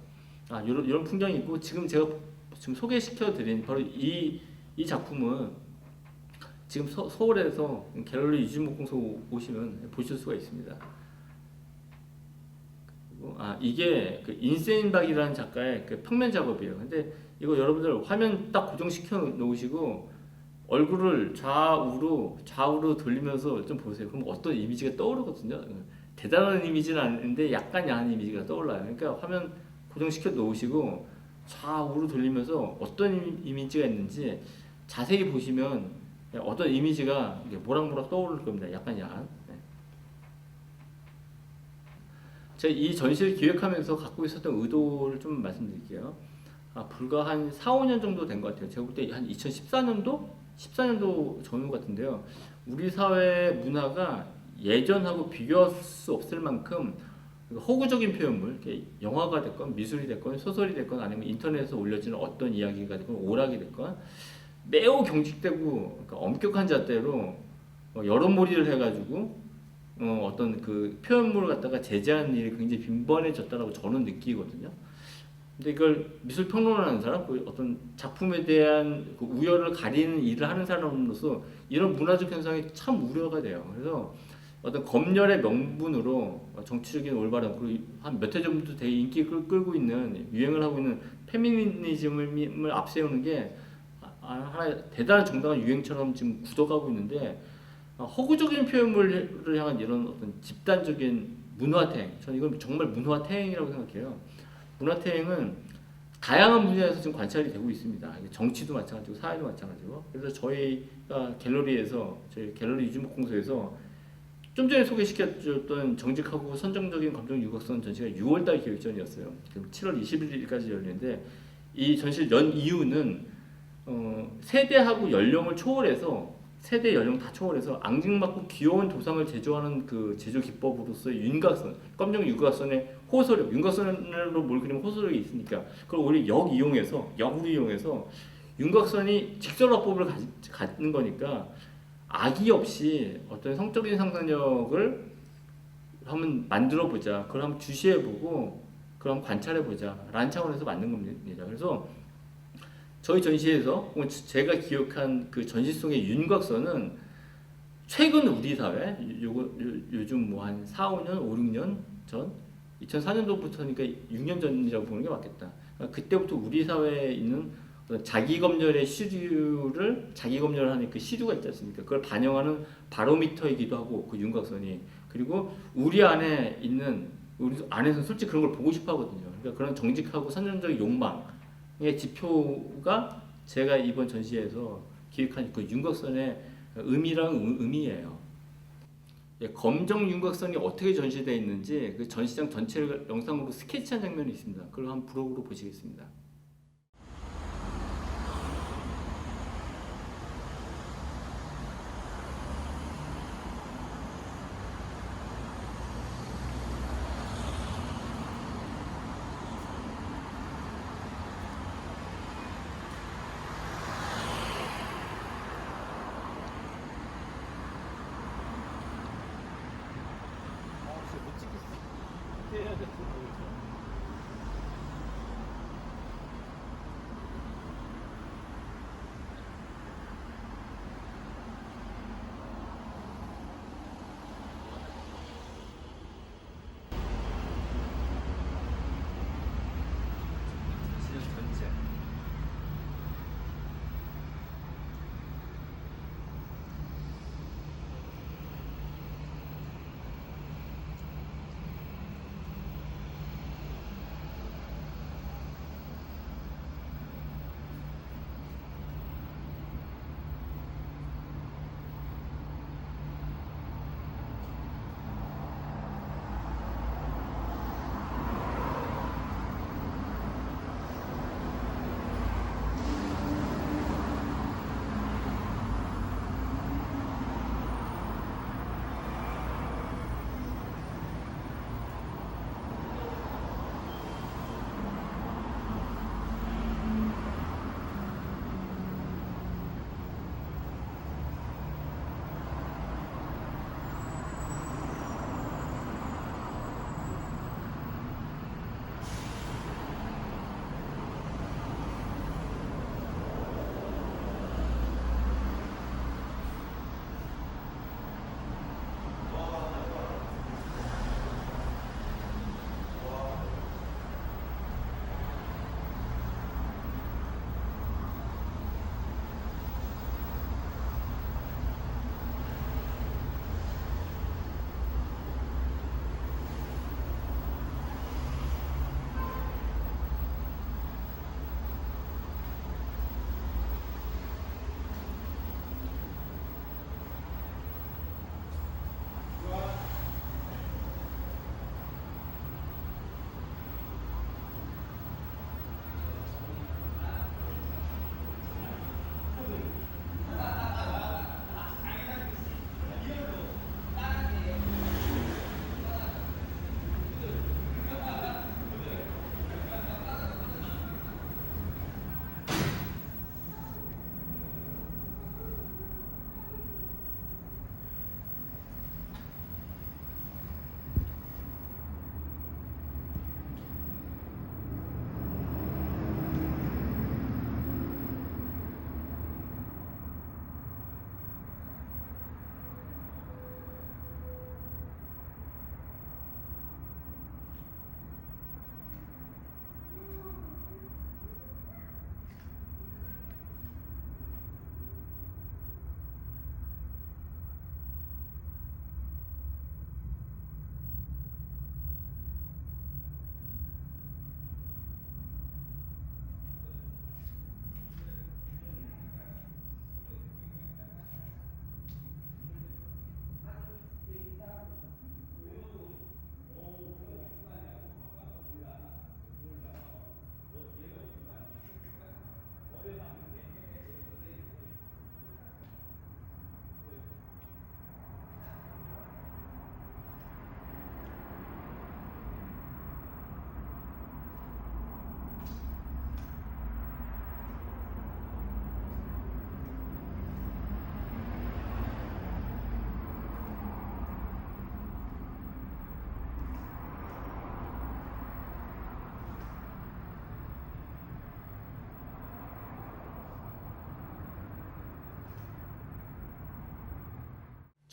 이런 풍경이 있고 지금 제가 소개시켜 드린 바로 이 작품은 지금 서울에서 갤러리 유진목공소 오시면 보실 수가 있습니다. 그리고 이게 그 인세인박이라는 작가의 그 평면 작업이에요. 근데 이거 여러분들 화면 딱 고정시켜 놓으시고 얼굴을 좌우로 돌리면서 좀 보세요. 그럼 어떤 이미지가 떠오르거든요. 대단한 이미지는 아닌데 약간 야한 이미지가 떠올라요. 그러니까 화면 고정시켜 놓으시고 좌우로 돌리면서 어떤 이미지가 있는지 자세히 보시면 어떤 이미지가 모락모락 떠오를 겁니다. 약간 야한. 제가 이 전시를 기획하면서 갖고 있었던 의도를 좀 말씀드릴게요. 불과 한 4, 5년 정도 된 것 같아요. 제가 볼 때 한 2014년도? 14년도 전후 같은데요. 우리 사회 문화가 예전하고 비교할 수 없을 만큼 허구적인 표현물, 영화가 됐건 미술이 됐건 소설이 됐건 아니면 인터넷에서 올려지는 어떤 이야기가 됐건 오락이 됐건 매우 경직되고 그러니까 엄격한 잣대로 여론몰이를 해가지고 어떤 그 표현물을 갖다가 제재하는 일이 굉장히 빈번해졌다라고 저는 느끼거든요. 근데 이걸 미술 평론하는 사람, 그 어떤 작품에 대한 그 우열을 가리는 일을 하는 사람으로서 이런 문화적 현상이 참 우려가 돼요. 그래서 어떤 검열의 명분으로 정치적인 올바름, 그리고 한 몇 해 전부터 되게 인기 끌고 있는 유행을 하고 있는 페미니즘을 앞세우는 게 하나의 대단한 정당한 유행처럼 지금 굳어가고 있는데 허구적인 표현물을 향한 이런 어떤 집단적인 문화태행, 저는 이건 정말 문화태행이라고 생각해요. 문화태행은 다양한 분야에서 지금 관찰이 되고 있습니다. 정치도 마찬가지고 사회도 마찬가지고. 그래서 저희가 갤러리에서 저희 갤러리 유진목공소에서 좀 전에 소개시켜줬던 정직하고 선정적인 감정 유각선 전시가 6월달 기획전이었어요. 그럼 7월 21일까지 열리는데 이 전시를 연 이유는 세대하고 연령을 초월해서 세대 연령 다 초월해서 앙증맞고 귀여운 도상을 제조하는 그 제조 기법으로서의 윤곽선, 검정 윤곽선의 호소력, 윤곽선으로 뭘 그리면 호소력이 있으니까 그걸 오히려 역으로 이용해서 윤곽선이 직설화법을 갖는 거니까 악의 없이 어떤 성적인 상상력을 한번 만들어 보자, 그걸 한번 주시해 보고 그걸 한번 관찰해 보자 라는 차원에서 만든 겁니다. 그래서 저희 전시에서 제가 기억한 그 전시송의 윤곽선은 최근 우리 사회 요즘 뭐 한 4, 5년, 5, 6년 전 2004년도부터니까 6년 전이라고 보는 게 맞겠다. 그러니까 그때부터 우리 사회에 있는 자기검열의 시류를 자기검열을 하는 그 시류가 있지 않습니까? 그걸 반영하는 바로미터이기도 하고 그 윤곽선이, 그리고 우리 안에 있는 우리 안에서 솔직히 그런 걸 보고 싶어 하거든요. 그러니까 그런 정직하고 선정적인 욕망의 지표가 제가 이번 전시에서 기획한 그 윤곽선의 의미예요. 검정 윤곽선이 어떻게 전시되어 있는지 그 전시장 전체를 영상으로 스케치한 장면이 있습니다. 그걸 한번 브로그로 보시겠습니다.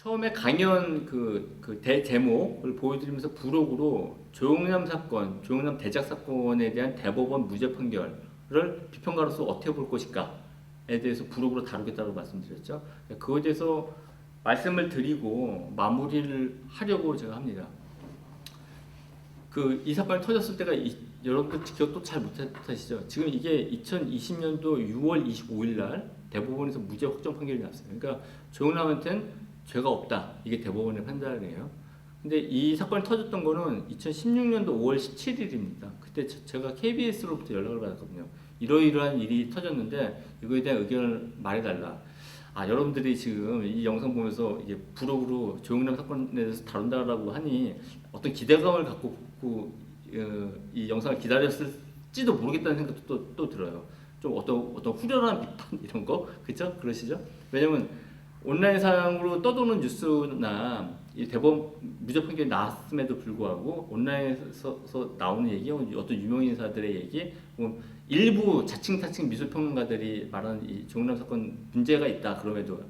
처음에 강연 그 대제목을 보여드리면서 부록으로 조영남 사건, 조영남 대작 사건에 대한 대법원 무죄 판결을 비평가로서 어떻게 볼 것인가에 대해서 부록으로 다루겠다고 말씀드렸죠. 그거에 대해서 말씀을 드리고 마무리를 하려고 제가 합니다. 이 사건이 터졌을 때가 여러분들 기억도 잘 못하시죠? 지금 이게 2020년도 6월 25일 날 대법원에서 무죄 확정 판결이 났어요. 그러니까 조영남한테는 죄가 없다. 이게 대법원의 판단이에요. 근데 이 사건이 터졌던 거는 2016년도 5월 17일입니다. 그때 제가 KBS로부터 연락을 받았거든요. 이러이러한 일이 터졌는데 이거에 대한 의견을 말해달라. 여러분들이 지금 이 영상 보면서 이게 부록으로 조영남 사건에 대해서 다룬다라고 하니 어떤 기대감을 갖고 이 영상을 기다렸을지도 모르겠다는 생각도 또 들어요. 좀 어떤 후련한 비판 이런 거, 그렇죠? 그러시죠? 왜냐면 온라인상으로 떠도는 뉴스나 이 대법원 무죄 판결이 나왔음에도 불구하고 온라인에서 나오는 얘기, 어떤 유명 인사들의 얘기, 일부 자칭 미술평론가들이 말하는 이 조영남 사건 문제가 있다 그럼에도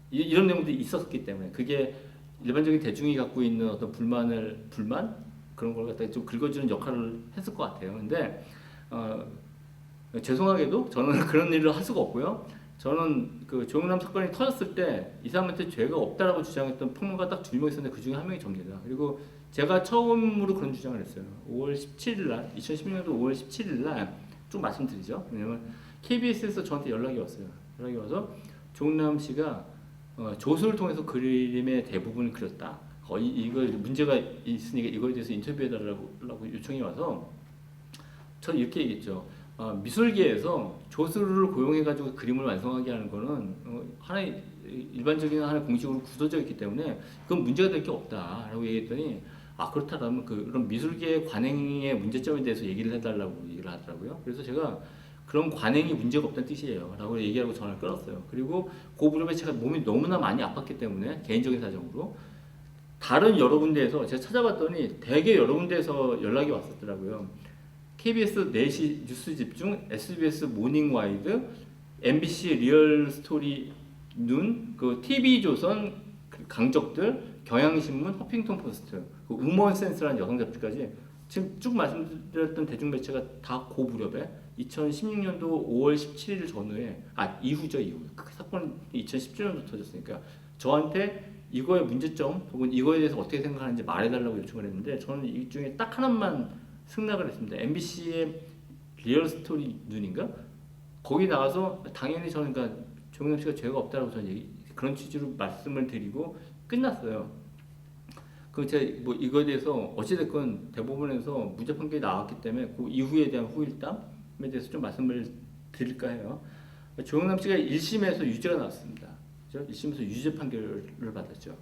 이런 내용들이 있었기 때문에 그게 일반적인 대중이 갖고 있는 어떤 불만 그런 걸 갖다가 좀 긁어주는 역할을 했을 것 같아요. 근데 죄송하게도 저는 그런 일을 할 수가 없고요. 저는 그 조영남 사건이 터졌을 때 이 사람한테 죄가 없다라고 주장했던 평론가 딱 2명 있었는데 그 중에 한 명이 접니다. 그리고 제가 처음으로 그런 주장을 했어요. 5월 17일 날, 2016년도 5월 17일 날 좀 말씀드리죠. 왜냐면 KBS에서 저한테 연락이 왔어요. 연락이 와서 조영남 씨가 조수를 통해서 그림의 대부분을 그렸다. 이거 문제가 있으니까 이거에 대해서 인터뷰해달라고 요청이 와서 저는 이렇게 얘기했죠. 미술계에서 조수를 고용해가지고 그림을 완성하게 하는 거는 하나의 일반적인 하나의 공식으로 구조되어 있기 때문에 그건 문제가 될 게 없다라고 얘기했더니 그렇다면 그런 미술계의 관행의 문제점에 대해서 얘기를 해달라고 얘기를 하더라고요. 그래서 제가 그런 관행이 문제가 없다는 뜻이에요 라고 얘기하고 전화를 끊었어요. 그리고 그 무렵에 제가 몸이 너무나 많이 아팠기 때문에 개인적인 사정으로 다른 여러 군데에서 제가 찾아봤더니 되게 여러 군데에서 연락이 왔었더라고요. KBS 4시 뉴스 집중, SBS 모닝 와이드, MBC 리얼 스토리 눈, TV조선 강적들, 경향신문, 허핑턴 포스트, 우먼 센스라는 여성 잡지까지 지금 쭉 말씀드렸던 대중매체가 다 그 무렵에 2016년도 5월 17일 전후에 이후죠. 그 사건이 2017년도 터졌으니까 저한테 이거의 문제점 혹은 이거에 대해서 어떻게 생각하는지 말해달라고 요청을 했는데 저는 이 중에 딱 하나만 승낙을 했습니다. MBC의 리얼 스토리 눈인가? 거기 나가서 당연히 저는 그러니까 조영남 씨가 죄가 없다라고 저는 그런 취지로 말씀을 드리고 끝났어요. 제가 이거에 대해서 어찌됐건 대법원에서 무죄 판결이 나왔기 때문에 그 이후에 대한 후일담에 대해서 좀 말씀을 드릴까 해요. 조영남 씨가 1심에서 유죄가 나왔습니다. 그죠? 1심에서 유죄 판결을 받았죠.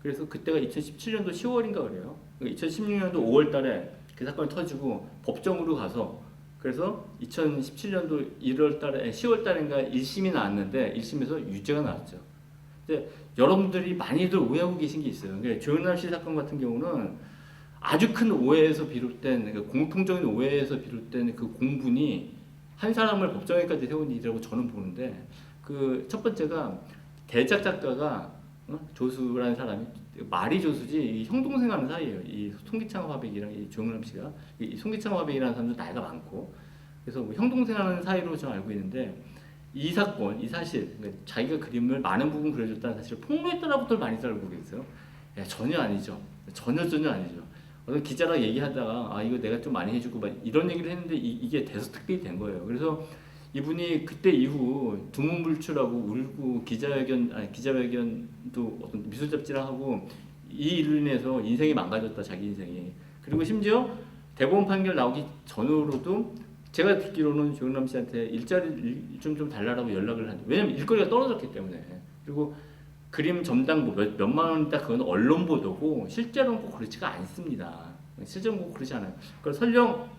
그래서 그때가 2017년도 10월인가 그래요. 2016년도 5월 달에 그 사건이 터지고 법정으로 가서 그래서 2017년도 10월 달인가 1심이 나왔는데 1심에서 유죄가 나왔죠. 근데 여러분들이 많이들 오해하고 계신 게 있어요. 그러니까 조영남 씨 사건 같은 경우는 아주 큰 오해에서 비롯된 그러니까 공통적인 오해에서 비롯된 그 공분이 한 사람을 법정에까지 세운 일이라고 저는 보는데 첫 번째가 대작 작가가 조수라는 사람이 말이 조수지 이 형동생 하는 사이예요. 이 송기창 화백이랑 이 조영남 씨가 이 송기창 화백이라는 사람도 나이가 많고 그래서 형동생 하는 사이로 저는 알고 있는데 이 사건, 이 사실 그러니까 자기가 그림을 많은 부분 그려줬다는 사실을 폭로했다라고들 많이들 알고 계세요. 전혀 아니죠. 전혀 아니죠. 어떤 기자랑 얘기하다가 이거 내가 좀 많이 해주고 막 이런 얘기를 했는데 이게 대서특필이 된 거예요. 그래서 이분이 그때 이후 두문불출하고 울고 기자회견도 어떤 미술 잡지랑 하고 이 일로 인해서 인생이 망가졌다 자기 인생이. 그리고 심지어 대법원 판결 나오기 전으로도 제가 듣기로는 조영남 씨한테 일자리 좀 달라라고 연락을 한. 왜냐면 일거리가 떨어졌기 때문에. 그리고 그림 점당 몇만 원이다 그건 언론 보도고 실제로는 꼭 그렇지가 않습니다. 실제로는 꼭 그렇지 않아요. 그걸 설령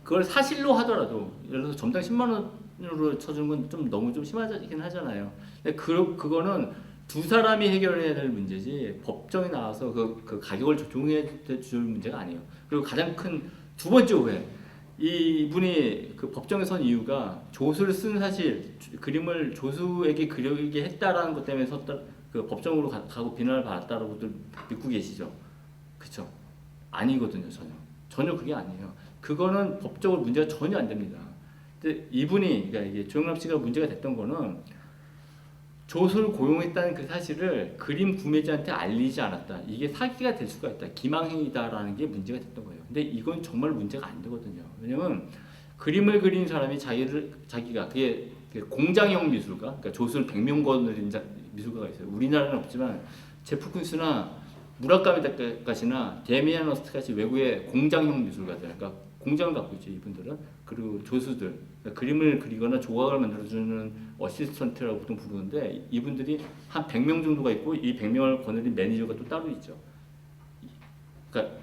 그걸 사실로 하더라도 예를 들어서 점당 10만 원으로 쳐주는 건 좀 너무 좀 심하긴 하잖아요. 근데 그거는 두 사람이 해결해야 될 문제지 법정에 나와서 그 가격을 조정해 줄 문제가 아니에요. 그리고 가장 큰 두 번째 오해. 이분이 그 법정에 선 이유가 조수를 쓴 사실, 그림을 조수에게 그리게 했다라는 것 때문에 그 법정으로 가고 비난을 받았다라고들 믿고 계시죠? 그렇죠? 아니거든요, 전혀 그게 아니에요. 그거는 법적으로 문제가 전혀 안 됩니다. 근데 이분이 그러니까 이게 조영남 씨가 문제가 됐던 거는 조수를 고용했다는 그 사실을 그림 구매자한테 알리지 않았다. 이게 사기가 될 수가 있다. 기망행위다라는 게 문제가 됐던 거예요. 근데 이건 정말 문제가 안 되거든요. 왜냐면 그림을 그린 사람이 자기가 그게 공장형 미술가, 그러니까 조수를 100명 거느린 미술가가 있어요. 우리나라는 없지만 제프 쿤스나 무라카미 다카시나 데미안 허스트 같이 외국의 공장형 미술가들, 그러니까 공장을 갖고 있죠 이분들은. 그리고 조수들, 그러니까 그림을 그리거나 조각을 만들어주는 어시스턴트라고 보통 부르는데 이분들이 한 100명 정도가 있고 이 100명을 거느린 매니저가 또 따로 있죠. 그러니까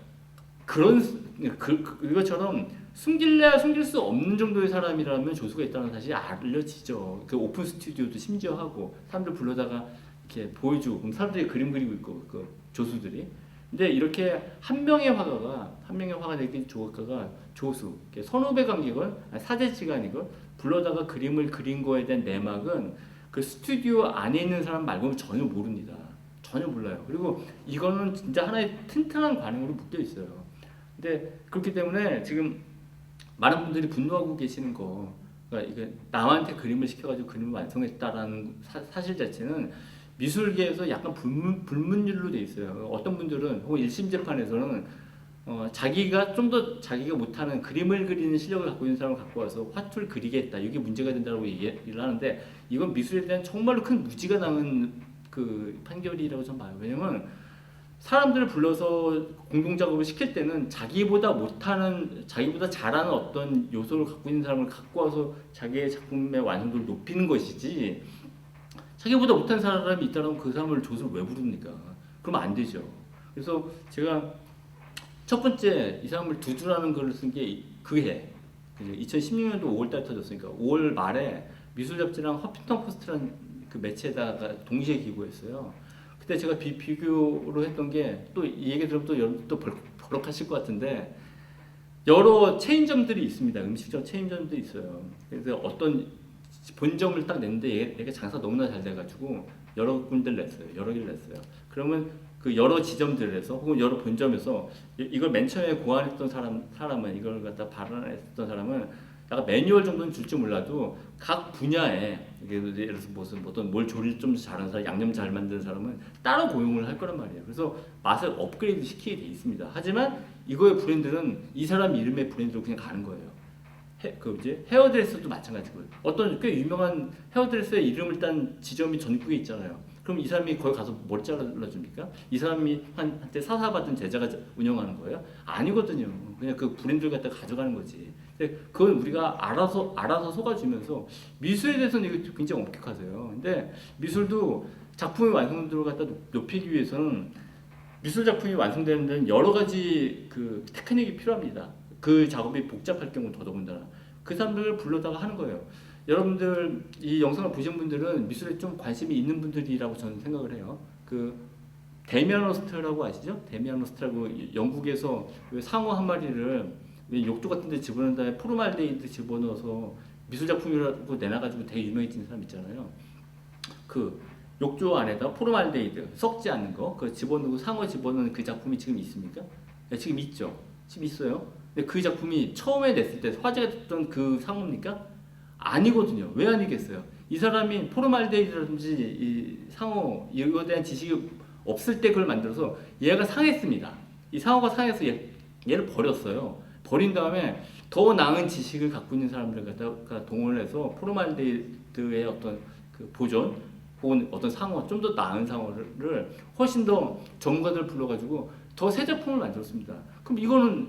그것처럼 숨길래야 숨길 수 없는 정도의 사람이라면 조수가 있다는 사실이 알려지죠. 그 오픈 스튜디오도 심지어 하고 사람들 불러다가 이렇게 보여주고 그럼 사람들이 그림 그리고 있고 그 조수들이. 근데 이렇게 한 명의 화가가 되긴 조각가가 조수, 선후배 관계건 사제지간이건 불러다가 그림을 그린 거에 대한 내막은 그 스튜디오 안에 있는 사람 말고는 전혀 모릅니다. 전혀 몰라요. 그리고 이거는 진짜 하나의 튼튼한 관행으로 묶여 있어요. 근데 그렇기 때문에 지금 많은 분들이 분노하고 계시는 거, 그러니까 이게 남한테 그림을 시켜가지고 그림을 완성했다라는 사실 자체는 미술계에서 약간 불문율로 돼 있어요. 어떤 분들은 혹은 1심 재판에서는 자기가 좀 더 자기가 못하는 그림을 그리는 실력을 갖고 있는 사람을 갖고 와서 화투를 그리겠다. 이게 문제가 된다고 얘기를 하는데 이건 미술에 대한 정말로 큰 무지가 남은 그 판결이라고 저는 봐요. 왜냐면 사람들을 불러서 공동 작업을 시킬 때는 자기보다 잘하는 어떤 요소를 갖고 있는 사람을 갖고 와서 자기의 작품의 완성도를 높이는 것이지, 자기보다 못한 사람이 있다면 그 사람을 조수를 왜 부릅니까? 그러면 안 되죠. 그래서 제가 첫 번째 이 사람을 두두라는 글을 쓴 게 그 해 2016년도 5월달에 터졌으니까 5월 말에 미술 잡지랑 허핑턴 포스트라는 그 매체에다가 동시에 기고했어요. 그때 제가 비교로 했던 게, 또 이 얘기 들으면 또 여러분 또 버럭하실 것 같은데, 여러 체인점들이 있습니다. 음식점 체인점들이 있어요. 그래서 어떤 본점을 딱 냈는데 얘가 장사 너무나 잘 돼가지고 여러 군데를 냈어요. 여러 개를 냈어요. 그러면 그 여러 지점들에서 혹은 여러 본점에서 이걸 맨 처음에 고안했던 사람은 이걸 갖다 발언했던 사람은 약간 매뉴얼 정도는 줄지 몰라도 각 분야에, 예를 들어서 무슨 어떤 뭘 조리를 좀 잘하는 사람, 양념 잘 만드는 사람은 따로 고용을 할 거란 말이에요. 그래서 맛을 업그레이드 시키게 돼 있습니다. 하지만 이거의 브랜드는 이 사람 이름의 브랜드로 그냥 가는 거예요. 헤어드레서도 마찬가지고요. 어떤 꽤 유명한 헤어드레서의 이름을 딴 지점이 전국에 있잖아요. 그럼 이 사람이 거기 가서 머리 잘라줍니까? 이 사람이 한테 사사받은 제자가 운영하는 거예요? 아니거든요. 그냥 그 브랜드를 갖다 가져가는 거지. 근데 그건 우리가 알아서 속아주면서, 미술에 대해서는 이거 굉장히 엄격하세요. 근데 미술도 작품의 완성도를 갖다 높이기 위해서는 미술 작품이 완성되는 데는 여러 가지 그 테크닉이 필요합니다. 그 작업이 복잡할 경우 더더군다나 그 사람들을 불러다가 하는 거예요. 여러분들 이 영상을 보신 분들은 미술에 좀 관심이 있는 분들이라고 저는 생각을 해요. 그 데미안 허스트라고 아시죠? 데미안 허스트라고 영국에서 상어 한 마리를 욕조 같은 데 집어넣은 다음에 포르말데히드 집어넣어서 미술 작품이라고 내놔가지고 되게 유명해진 사람 있잖아요. 그 욕조 안에다 포르말데히드 썩지 않는 거 그 집어넣고 상어 집어넣은 그 작품이 지금 있습니까? 네, 지금 있죠. 지금 있어요. 근데 그 작품이 처음에 냈을 때 화제가 됐던 그 상어입니까? 아니거든요. 왜 아니겠어요? 이 사람이 포르말데히드라든지 이 상어 이거에 대한 지식이 없을 때 그걸 만들어서 얘가 상했습니다. 이 상어가 상해서 얘를 버렸어요. 버린 다음에 더 나은 지식을 갖고 있는 사람들 갖다가 동원을 해서 포르말데히드의 어떤 그 보존 혹은 어떤 상어, 좀 더 나은 상어를 훨씬 더 전문가들 불러가지고 더 새 작품을 만들었습니다. 그럼 이거는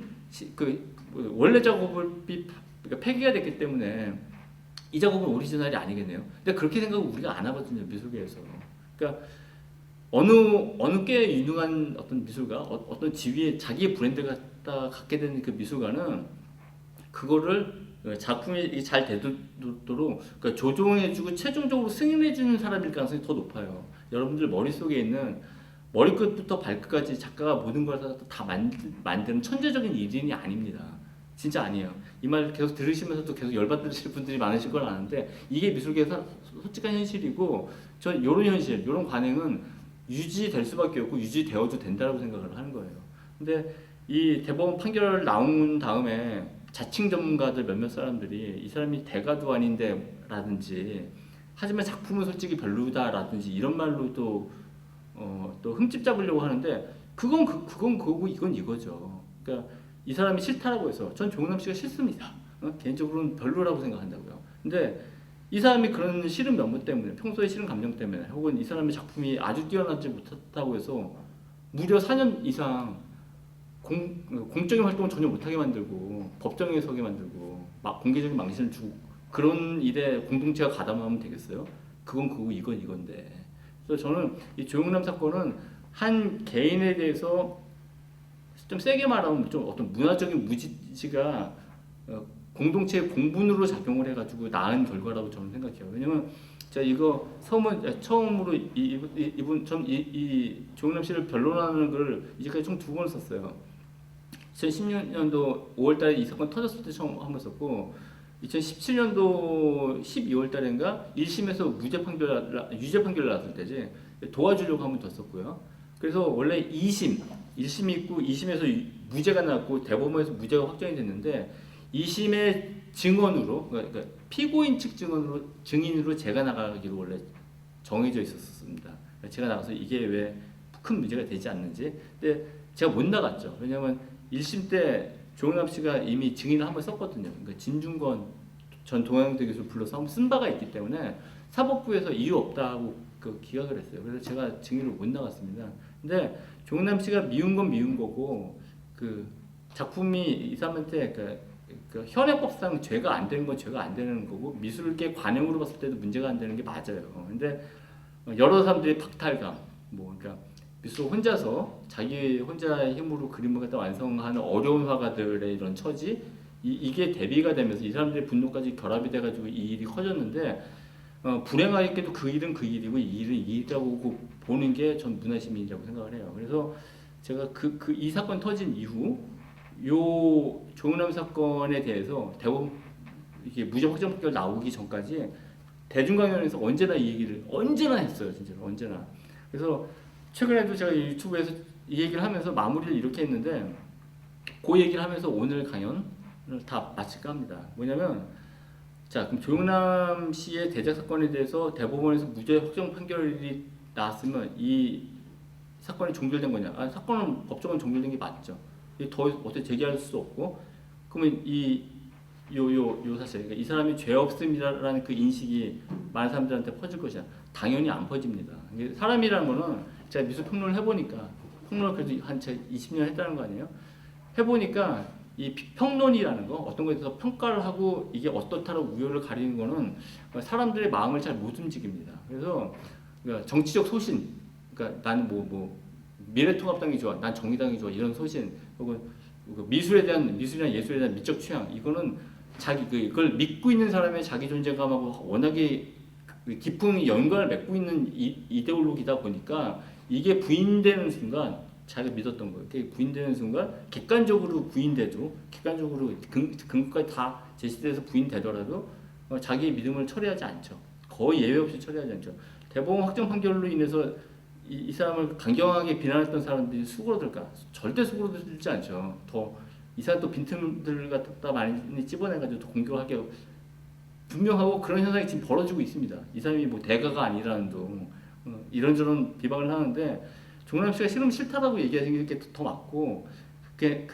원래 작업이 그러니까 폐기가 됐기 때문에 이 작업은 오리지널이 아니겠네요. 근데 그렇게 생각은 우리가 안 하거든요, 미술계에서. 그러니까 어느 꽤 유능한 어떤 미술가, 어떤 지위에 자기의 브랜드를 갖게 되는 그 미술가는 그거를 작품이 잘 되도록 그러니까 조종해주고 최종적으로 승인해주는 사람일 가능성이 더 높아요. 여러분들 머릿속에 있는 머리끝부터 발끝까지 작가가 모든 걸 다 만드는 천재적인 일인이 아닙니다. 진짜 아니에요. 이 말 계속 들으시면서도 계속 열받으실 분들이 많으실 걸 아는데 이게 미술계에서 솔직한 현실이고 전 이런 현실, 이런 관행은 유지될 수밖에 없고 유지되어도 된다고 생각을 하는 거예요. 근데 이 대법원 판결 나온 다음에 자칭 전문가들 몇몇 사람들이 이 사람이 대가도 아닌데 라든지 하지만 작품은 솔직히 별로다라든지 이런 말로 또 흠집 잡으려고 하는데 그건 그거고 이건 이거죠. 그러니까 이 사람이 싫다라고 해서 전 조은남 씨가 싫습니다. 개인적으로는 별로라고 생각한다고요. 근데 이 사람이 그런 싫은 면모 때문에 평소에 싫은 감정 때문에 혹은 이 사람의 작품이 아주 뛰어나지 못했다고 해서 무려 4년 이상 공적인 활동을 전혀 못하게 만들고 법정에 서게 만들고 막 공개적인 망신을 주고 그런 일에 공동체가 가담하면 되겠어요? 그건 그거 이건 이건데. 그래서 저는 이 조영남 사건은 한 개인에 대해서 좀 세게 말하면 좀 어떤 문화적인 무지가 공동체의 공분으로 작용을 해가지고 낳은 결과라고 저는 생각해요. 왜냐면 제가 이거 처음으로 이분 이 조영남 씨를 변론하는 걸 이제까지 총 2번 썼어요. 2016년도 5월달에 이 사건 터졌을 때 처음 한 번 썼고 2017년도 12월달인가 1심에서 유죄 판결 나왔을 때지 도와주려고 한 번 더 썼고요. 그래서 원래 1심이 있고 2심에서 무죄가 나왔고 대법원에서 무죄가 확정이 됐는데 2심의 증언으로 그러니까 피고인 측 증인으로 제가 나가기로 원래 정해져 있었습니다. 제가 나가서 이게 왜 큰 문제가 되지 않는지. 근데 제가 못 나갔죠. 왜냐하면 1심 때 조영남 씨가 이미 증인을 한 번 썼거든요. 그러니까 진중권 전 동양대 교수를 불러서 한번 쓴 바가 있기 때문에 사법부에서 이유 없다고 기각을 했어요. 그래서 제가 증인으로 못 나갔습니다. 근데 조영남 씨가 미운 건 미운 거고 그 작품이 이 사람한테 그 현행법상 죄가 안 되는 건 죄가 안 되는 거고 미술계 관행으로 봤을 때도 문제가 안 되는 게 맞아요. 근데 여러 사람들이 박탈감, 그러니까 미술 혼자서 자기 혼자의 힘으로 그림을 갖다 완성하는 어려운 화가들의 이런 처지 이게 대비가 되면서 이 사람들의 분노까지 결합이 돼가지고 이 일이 커졌는데 불행하게도 그 일은 그 일이고 이 일은 이 일이라고 보는 게 전 문화시민이라고 생각을 해요. 그래서 제가 이 사건 터진 이후 요 조은남 사건에 대해서 대법원 이게 무죄 확정 판결 나오기 전까지 대중강연에서 언제나 이 얘기를 언제나 했어요. 진짜로 언제나. 그래서 최근에도 제가 유튜브에서 이 얘기를 하면서 마무리를 이렇게 했는데 그 얘기를 하면서 오늘 강연을 다 마칠까 합니다. 뭐냐면 자 그럼 조영남 씨의 대작 사건에 대해서 대법원에서 무죄 확정 판결이 나왔으면 이 사건이 종결된 거냐? 사건은 법적으로 종결된 게 맞죠. 더 어떻게 제기할 수 없고 그러면 요 사실 그러니까 이 사람이 죄 없음이라는 그 인식이 많은 사람들한테 퍼질 것이야. 당연히 안 퍼집니다. 사람이라는 거는 제가 미술 평론을 해보니까 평론을 그래도 한 20년 했다는 거 아니에요? 해보니까 이 평론이라는 거 어떤 거에 대해서 평가를 하고 이게 어떻다라고 우열을 가리는 거는 사람들의 마음을 잘 못 움직입니다. 그래서 그러니까 정치적 소신, 그러니까 나는 미래통합당이 좋아, 난 정의당이 좋아 이런 소신 혹은 미술이나 예술에 대한 미적 취향 이거는 그걸 믿고 있는 사람의 자기 존재감하고 워낙에 깊은 연관을 맺고 있는 이데올로기다 보니까 이게 부인되는 순간 자기가 믿었던 거예요. 그게 부인되는 순간 객관적으로 부인돼도 객관적으로 근거까지 다 제시돼서 부인되더라도 자기의 믿음을 처리하지 않죠. 거의 예외 없이 처리하지 않죠. 대법원 확정 판결로 인해서 이 사람을 강경하게 비난했던 사람들이 수그러들까? 절대 수그러들지 않죠. 더 이 사람 또 빈틈들 갖다 많이 찝어내가지고 더 공격하게 분명하고 그런 현상이 지금 벌어지고 있습니다. 이 사람이 대가가 아니라는 둥 이런저런 비방을 하는데 조은남 씨가 싫으면 싫다라고 얘기하는 게 더 맞고 그게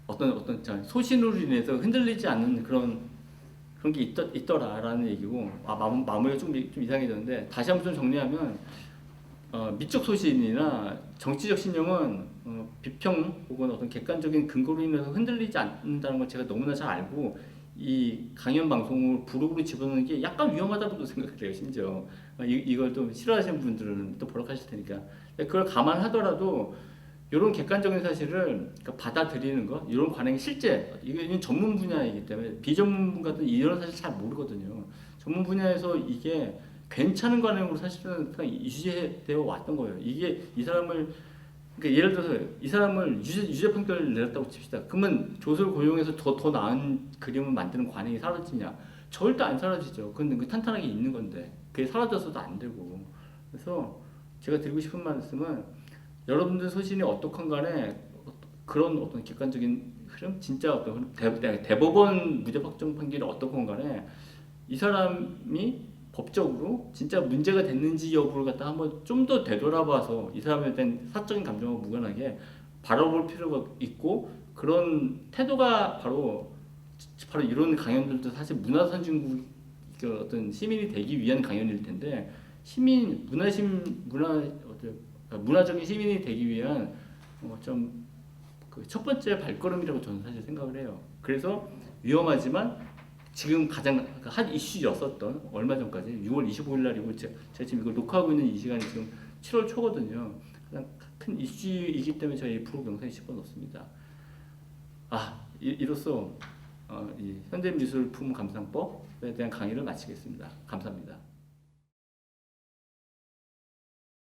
어떤 소신으로 인해서 흔들리지 않는 그런 게 있더라라는 얘기고 마무리가 좀 이상해졌는데 다시 한번 좀 정리하면 미적 소신이나 정치적 신념은 비평 혹은 어떤 객관적인 근거로 인해서 흔들리지 않는다는 걸 제가 너무나 잘 알고 이 강연 방송을 부록으로 집어넣는 게 약간 위험하다고도 생각해요. 심지어 이걸 또 싫어하시는 분들은 또 버럭하실 테니까 그걸 감안하더라도 이런 객관적인 사실을 받아들이는 것, 이런 관행이 실제 이게 전문 분야이기 때문에 비전문가들은 이런 사실 잘 모르거든요. 전문 분야에서 이게 괜찮은 관행으로 사실은 유지되어 왔던 거예요. 이게 이 사람을 그러니까 예를 들어서 이 사람을 유죄 판결을 내렸다고 칩시다. 그러면 조서를 고용해서 더 나은 그림을 만드는 관행이 사라지냐? 절대 안 사라지죠. 그건 그 탄탄하게 있는 건데 그게 사라져서도 안 되고. 그래서 제가 드리고 싶은 말씀은 여러분들 소신이 어떻건 간에 그런 어떤 객관적인 흐름, 진짜 어떤 대법원 무죄 확정 판결이 어떻건 간에 이 사람이 법적으로 진짜 문제가 됐는지 여부를 갖다 한번 좀 더 되돌아봐서 이 사람에 대한 사적인 감정과 무관하게 바라볼 필요가 있고, 그런 태도가 바로 이런 강연들도 사실 문화 선진국 그 어떤 시민이 되기 위한 강연일 텐데, 문화적인 시민이 되기 위한 좀 그 첫 번째 발걸음이라고 저는 사실 생각을 해요. 그래서 위험하지만 지금 가장 핫 이슈였었던, 얼마 전까지 6월 25일 날이고 제가 지금 이걸 녹화하고 있는 이 시간이 지금 7월 초거든요. 가장 큰 이슈이기 때문에 저희 프로 영상에 집어넣습니다. 이로써 이 현대미술품 감상법에 대한 강의를 마치겠습니다. 감사합니다.